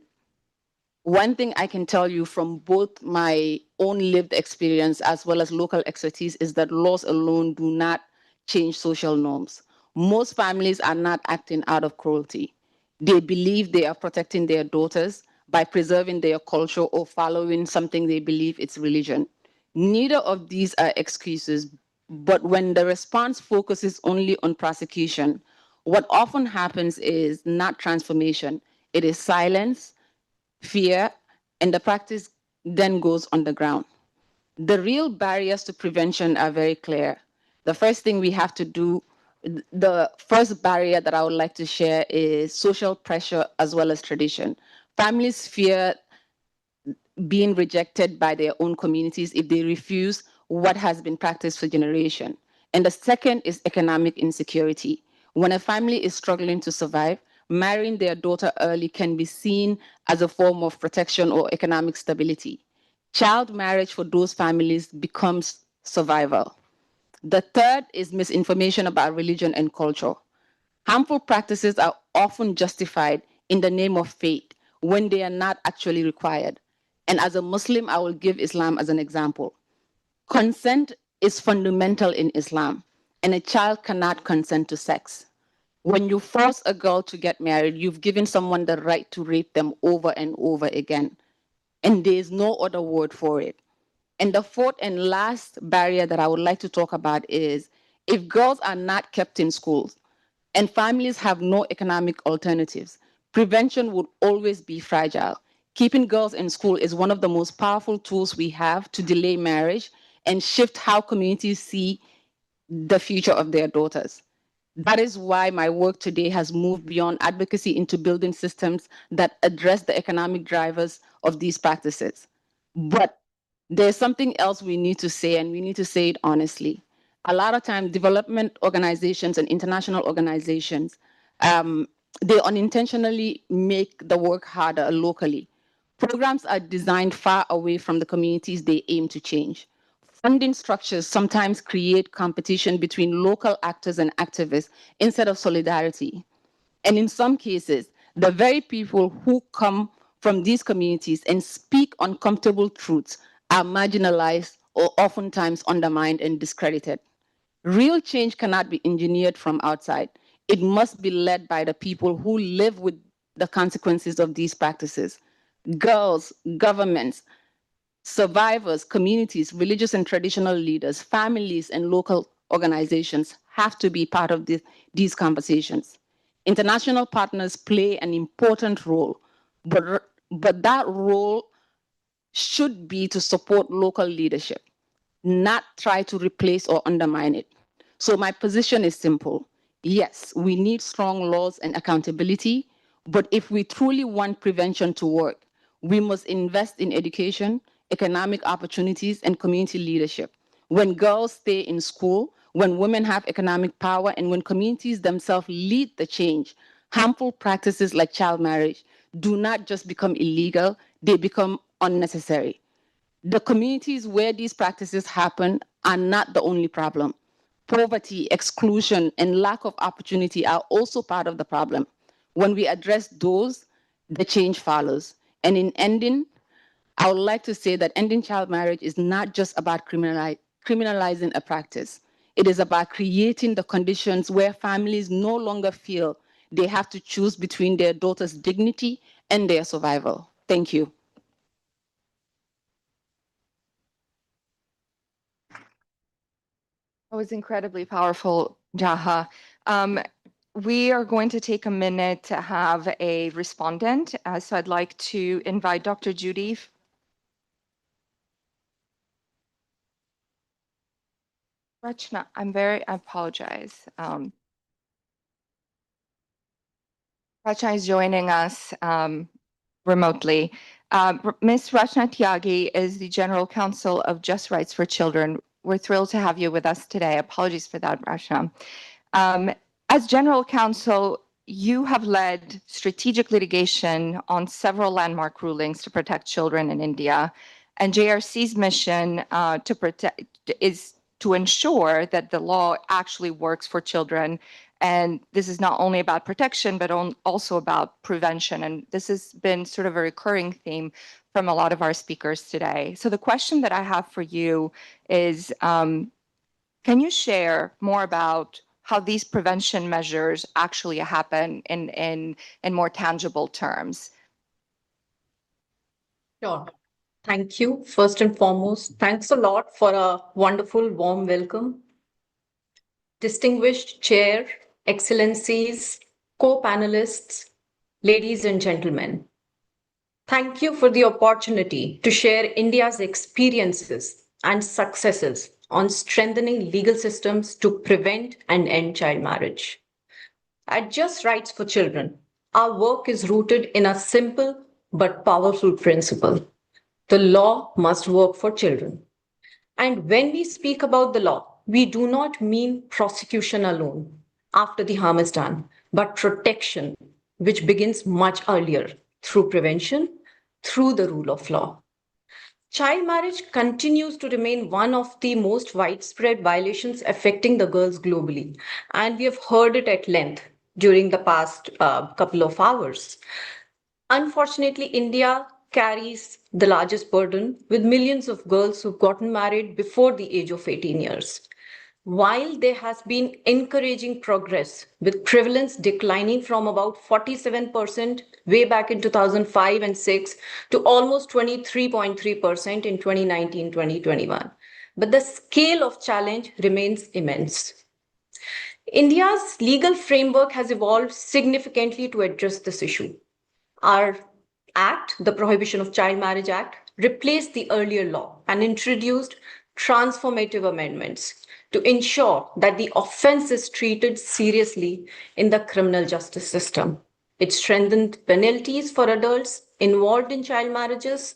one thing I can tell you from both my own lived experience as well as local expertise is that laws alone do not change social norms. Most families are not acting out of cruelty. They believe they are protecting their daughters by preserving their culture or following something they believe it's religion. Neither of these are excuses, but when the response focuses only on prosecution, what often happens is not transformation, it is silence, fear, and the practice then goes underground. The real barriers to prevention are very clear. The first thing we have to do, the first barrier that I would like to share is social pressure as well as tradition. Families fear being rejected by their own communities if they refuse what has been practiced for generations. And the second is economic insecurity. When a family is struggling to survive, marrying their daughter early can be seen as a form of protection or economic stability. Child marriage for those families becomes survival. The third is misinformation about religion and culture. Harmful practices are often justified in the name of faith when they are not actually required. And as a Muslim, I will give Islam as an example. Consent is fundamental in Islam, and a child cannot consent to sex. When you force a girl to get married, you've given someone the right to rape them over and over again. And there is no other word for it. And the fourth and last barrier that I would like to talk about is if girls are not kept in schools and families have no economic alternatives, prevention would always be fragile. Keeping girls in school is one of the most powerful tools we have to delay marriage and shift how communities see the future of their daughters. That is why my work today has moved beyond advocacy into building systems that address the economic drivers of these practices. But there's something else we need to say, and we need to say it honestly. A lot of times, development organizations and international organizations, they unintentionally make the work harder locally. Programs are designed far away from the communities they aim to change. Funding structures sometimes create competition between local actors and activists instead of solidarity. And in some cases, the very people who come from these communities and speak uncomfortable truths are marginalized or oftentimes undermined and discredited. Real change cannot be engineered from outside. It must be led by the people who live with the consequences of these practices. Girls, governments, survivors, communities, religious and traditional leaders, families, and local organizations have to be part of these conversations. International partners play an important role, but that role should be to support local leadership, not try to replace or undermine it. So my position is simple. Yes, we need strong laws and accountability, but if we truly want prevention to work, we must invest in education, economic opportunities, and community leadership. When girls stay in school, when women have economic power, and when communities themselves lead the change, harmful practices like child marriage do not just become illegal, they become unnecessary. The communities where these practices happen are not the only problem. Poverty, exclusion, and lack of opportunity are also part of the problem. When we address those, the change follows. And in ending, I would like to say that ending child marriage is not just about criminalizing a practice. It is about creating the conditions where families no longer feel they have to choose between their daughter's dignity and their survival. Thank you. That was incredibly powerful, Jaha. We are going to take a minute to have a respondent. So I'd like to invite Dr. Judy. Rachna, I apologize. Rachna is joining us remotely. Ms. Rachna Tyagi is the General Counsel of Just Rights for Children. We're thrilled to have you with us today. Apologies for that, Rachna. As General Counsel, you have led strategic litigation on several landmark rulings to protect children in India, and JRC's mission to protect is to ensure that the law actually works for children. And this is not only about protection, but also about prevention. And this has been sort of a recurring theme from a lot of our speakers today. So the question that I have for you is, can you share more about how these prevention measures actually happen in more tangible terms? Sure. Thank you. First and foremost, thanks a lot for a wonderful, warm welcome. Distinguished Chair, Excellencies, co-panelists, ladies and gentlemen. Thank you for the opportunity to share India's experiences and successes on strengthening legal systems to prevent and end child marriage. At Just Rights for Children, our work is rooted in a simple but powerful principle. The law must work for children. And when we speak about the law, we do not mean prosecution alone after the harm is done, but protection, which begins much earlier through prevention, through the rule of law. Child marriage continues to remain one of the most widespread violations affecting the girls globally. And we have heard it at length during the past couple of hours. Unfortunately, India carries the largest burden with millions of girls who've gotten married before the age of 18 years. While there has been encouraging progress with prevalence declining from about 47% way back in 2005 and 6 to almost 23.3% in 2019-2021. But the scale of challenge remains immense. India's legal framework has evolved significantly to address this issue. Our Act, the Prohibition of Child Marriage Act, replaced the earlier law and introduced transformative amendments to ensure that the offense is treated seriously in the criminal justice system. It strengthened penalties for adults involved in child marriages,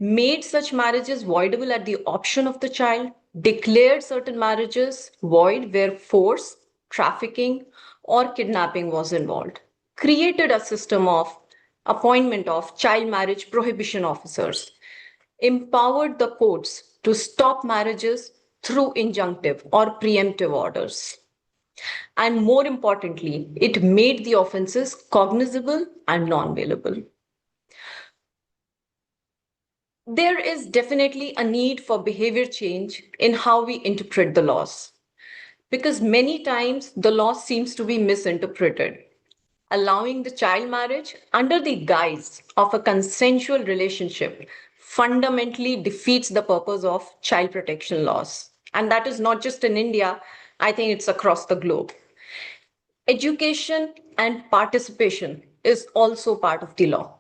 made such marriages voidable at the option of the child, declared certain marriages void where force, trafficking, or kidnapping was involved, created a system of appointment of child marriage prohibition officers, empowered the courts to stop marriages through injunctive or preemptive orders. And more importantly, it made the offenses cognizable and non-bailable. There is definitely a need for behavior change in how we interpret the laws, because many times the law seems to be misinterpreted. Allowing the child marriage under the guise of a consensual relationship fundamentally defeats the purpose of child protection laws. And that is not just in India, I think it's across the globe. Education and participation is also part of the law.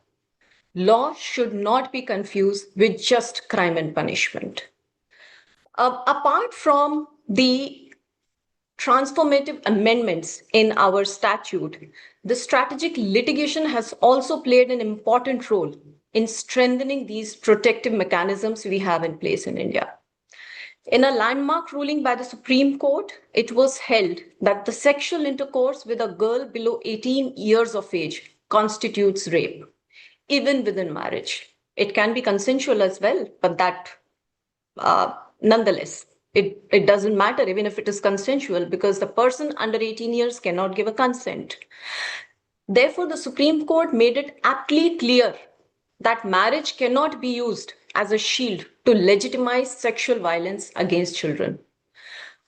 Law should not be confused with just crime and punishment. Apart from the transformative amendments in our statute, the strategic litigation has also played an important role in strengthening these protective mechanisms we have in place in India. In a landmark ruling by the Supreme Court, it was held that the sexual intercourse with a girl below 18 years of age constitutes rape, even within marriage. It can be consensual as well, but that nonetheless, it doesn't matter even if it is consensual, because the person under 18 years cannot give a consent. Therefore, the Supreme Court made it aptly clear that marriage cannot be used as a shield to legitimize sexual violence against children.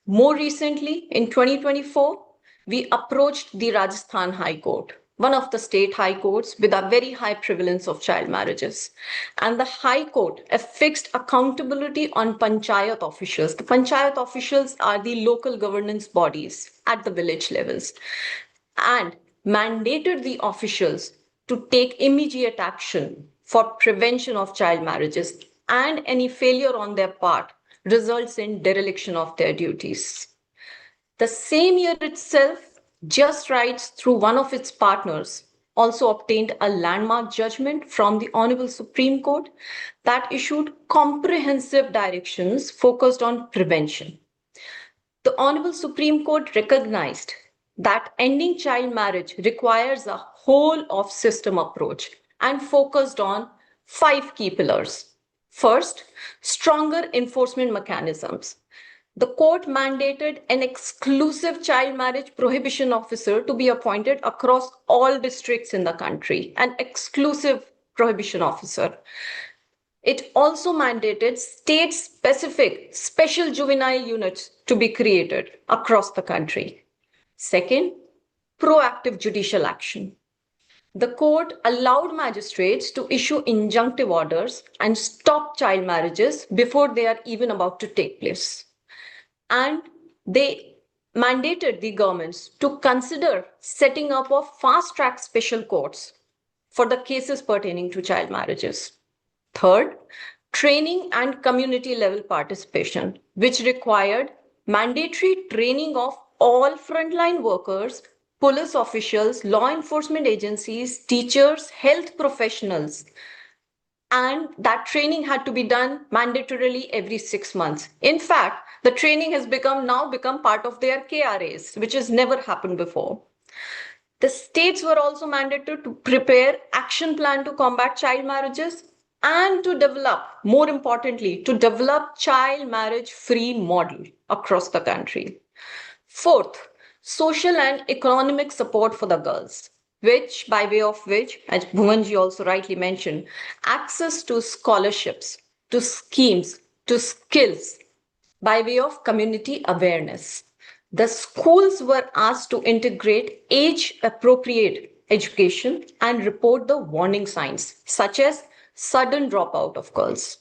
More recently, in 2024, we approached the Rajasthan High Court, one of the state high courts with a very high prevalence of child marriages. And the High Court affixed accountability on panchayat officials. The panchayat officials are the local governance bodies at the village levels, and mandated the officials to take immediate action for prevention of child marriages, and any failure on their part results in dereliction of their duties. The same year itself, Just Rights, through one of its partners, also obtained a landmark judgment from the Honorable Supreme Court that issued comprehensive directions focused on prevention. The Honorable Supreme Court recognized that ending child marriage requires a whole of system approach and focused on 5 key pillars. First, stronger enforcement mechanisms. The court mandated an exclusive child marriage prohibition officer to be appointed across all districts in the country, an exclusive prohibition officer. It also mandated state-specific special juvenile units to be created across the country. Second, proactive judicial action. The court allowed magistrates to issue injunctive orders and stop child marriages before they are even about to take place. And they mandated the governments to consider setting up of fast-track special courts for the cases pertaining to child marriages. Third, training and community level participation, which required mandatory training of all frontline workers, police officials, law enforcement agencies, teachers, health professionals. And that training had to be done mandatorily every 6 months. In fact, the training has now become part of their KRAs, which has never happened before. The states were also mandated to prepare action plan to combat child marriages and to develop, more importantly, to develop child marriage free model across the country. Fourth, social and economic support for the girls, which by way of which, as Bhuvanji also rightly mentioned, access to scholarships, to schemes, to skills by way of community awareness. The schools were asked to integrate age-appropriate education and report the warning signs, such as sudden dropout of girls.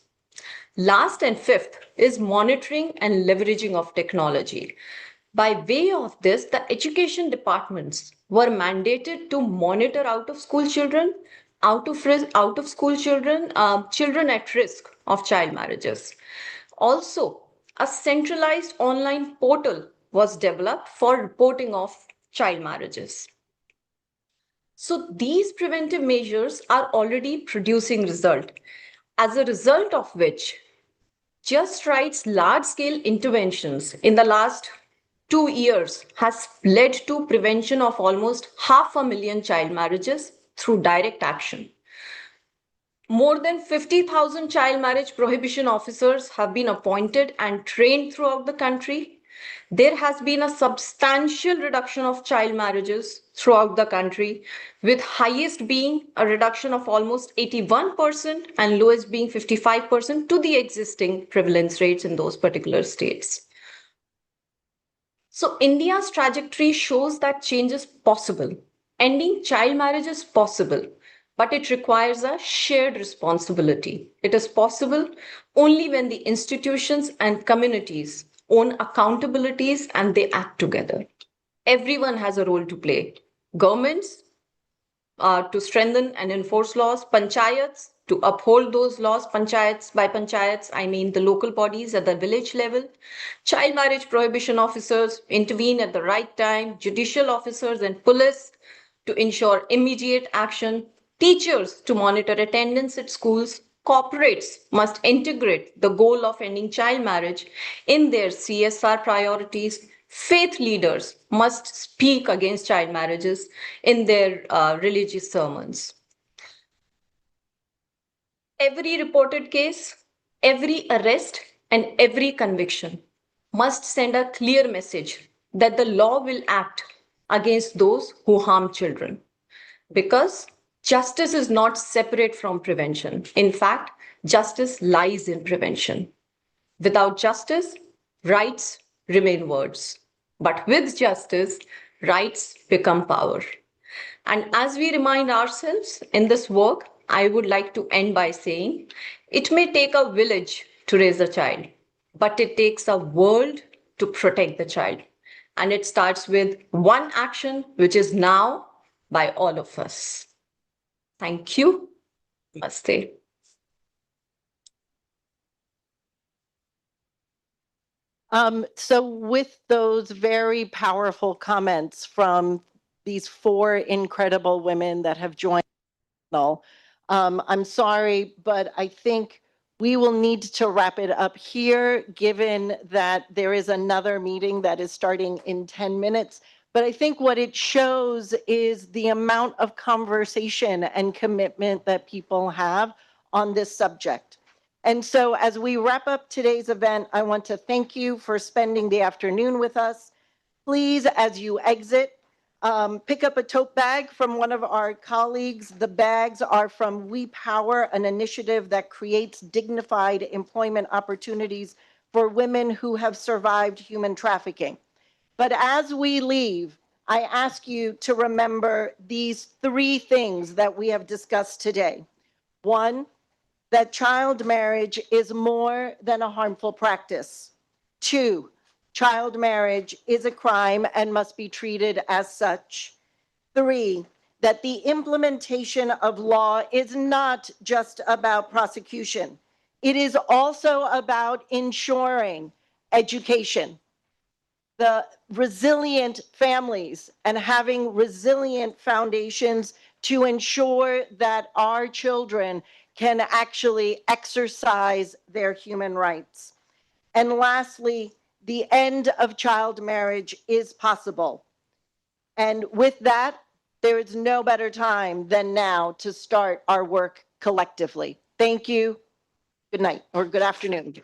Last and fifth is monitoring and leveraging of technology. By way of this, the education departments were mandated to monitor out-of-school children, out-of-school children, children at risk of child marriages. Also, a centralized online portal was developed for reporting of child marriages. So these preventive measures are already producing result, as a result of which Just Rights large-scale interventions in the last 2 years has led to prevention of almost 500,000 child marriages through direct action. More than 50,000 child marriage prohibition officers have been appointed and trained throughout the country. There has been a substantial reduction of child marriages throughout the country, with highest being a reduction of almost 81% and lowest being 55% to the existing prevalence rates in those particular states. So India's trajectory shows that change is possible. Ending child marriage is possible, but it requires a shared responsibility. It is possible only when the institutions and communities own accountabilities and they act together. Everyone has a role to play. Governments to strengthen and enforce laws, panchayats to uphold those laws. Panchayats, by panchayats, I mean the local bodies at the village level. Child marriage prohibition officers intervene at the right time, judicial officers and police to ensure immediate action, teachers to monitor attendance at schools. Corporates must integrate the goal of ending child marriage in their CSR priorities. Faith leaders must speak against child marriages in their religious sermons. Every reported case, every arrest, and every conviction must send a clear message that the law will act against those who harm children. Because justice is not separate from prevention. In fact, justice lies in prevention. Without justice, rights remain words. But with justice, rights become power. And as we remind ourselves in this work, I would like to end by saying, it may take a village to raise a child, but it takes a world to protect the child. And it starts with one action, which is now by all of us. Thank you. Namaste. So with those very powerful comments from these four incredible women that have joined, I'm sorry, but I think we will need to wrap it up here, given that there is another meeting that is starting in 10 minutes. But I think what it shows is the amount of conversation and commitment that people have on this subject. And so as we wrap up today's event, I want to thank you for spending the afternoon with us. Please, as you exit, pick up a tote bag from one of our colleagues. The bags are from We Power, an initiative that creates dignified employment opportunities for women who have survived human trafficking. But as we leave, I ask you to remember these three things that we have discussed today. One, that child marriage is more than a harmful practice. Two, child marriage is a crime and must be treated as such. Three, that the implementation of law is not just about prosecution. It is also about ensuring education, the resilient families, and having resilient foundations to ensure that our children can actually exercise their human rights. And lastly, the end of child marriage is possible. And with that, there is no better time than now to start our work collectively. Thank you. Good night or good afternoon.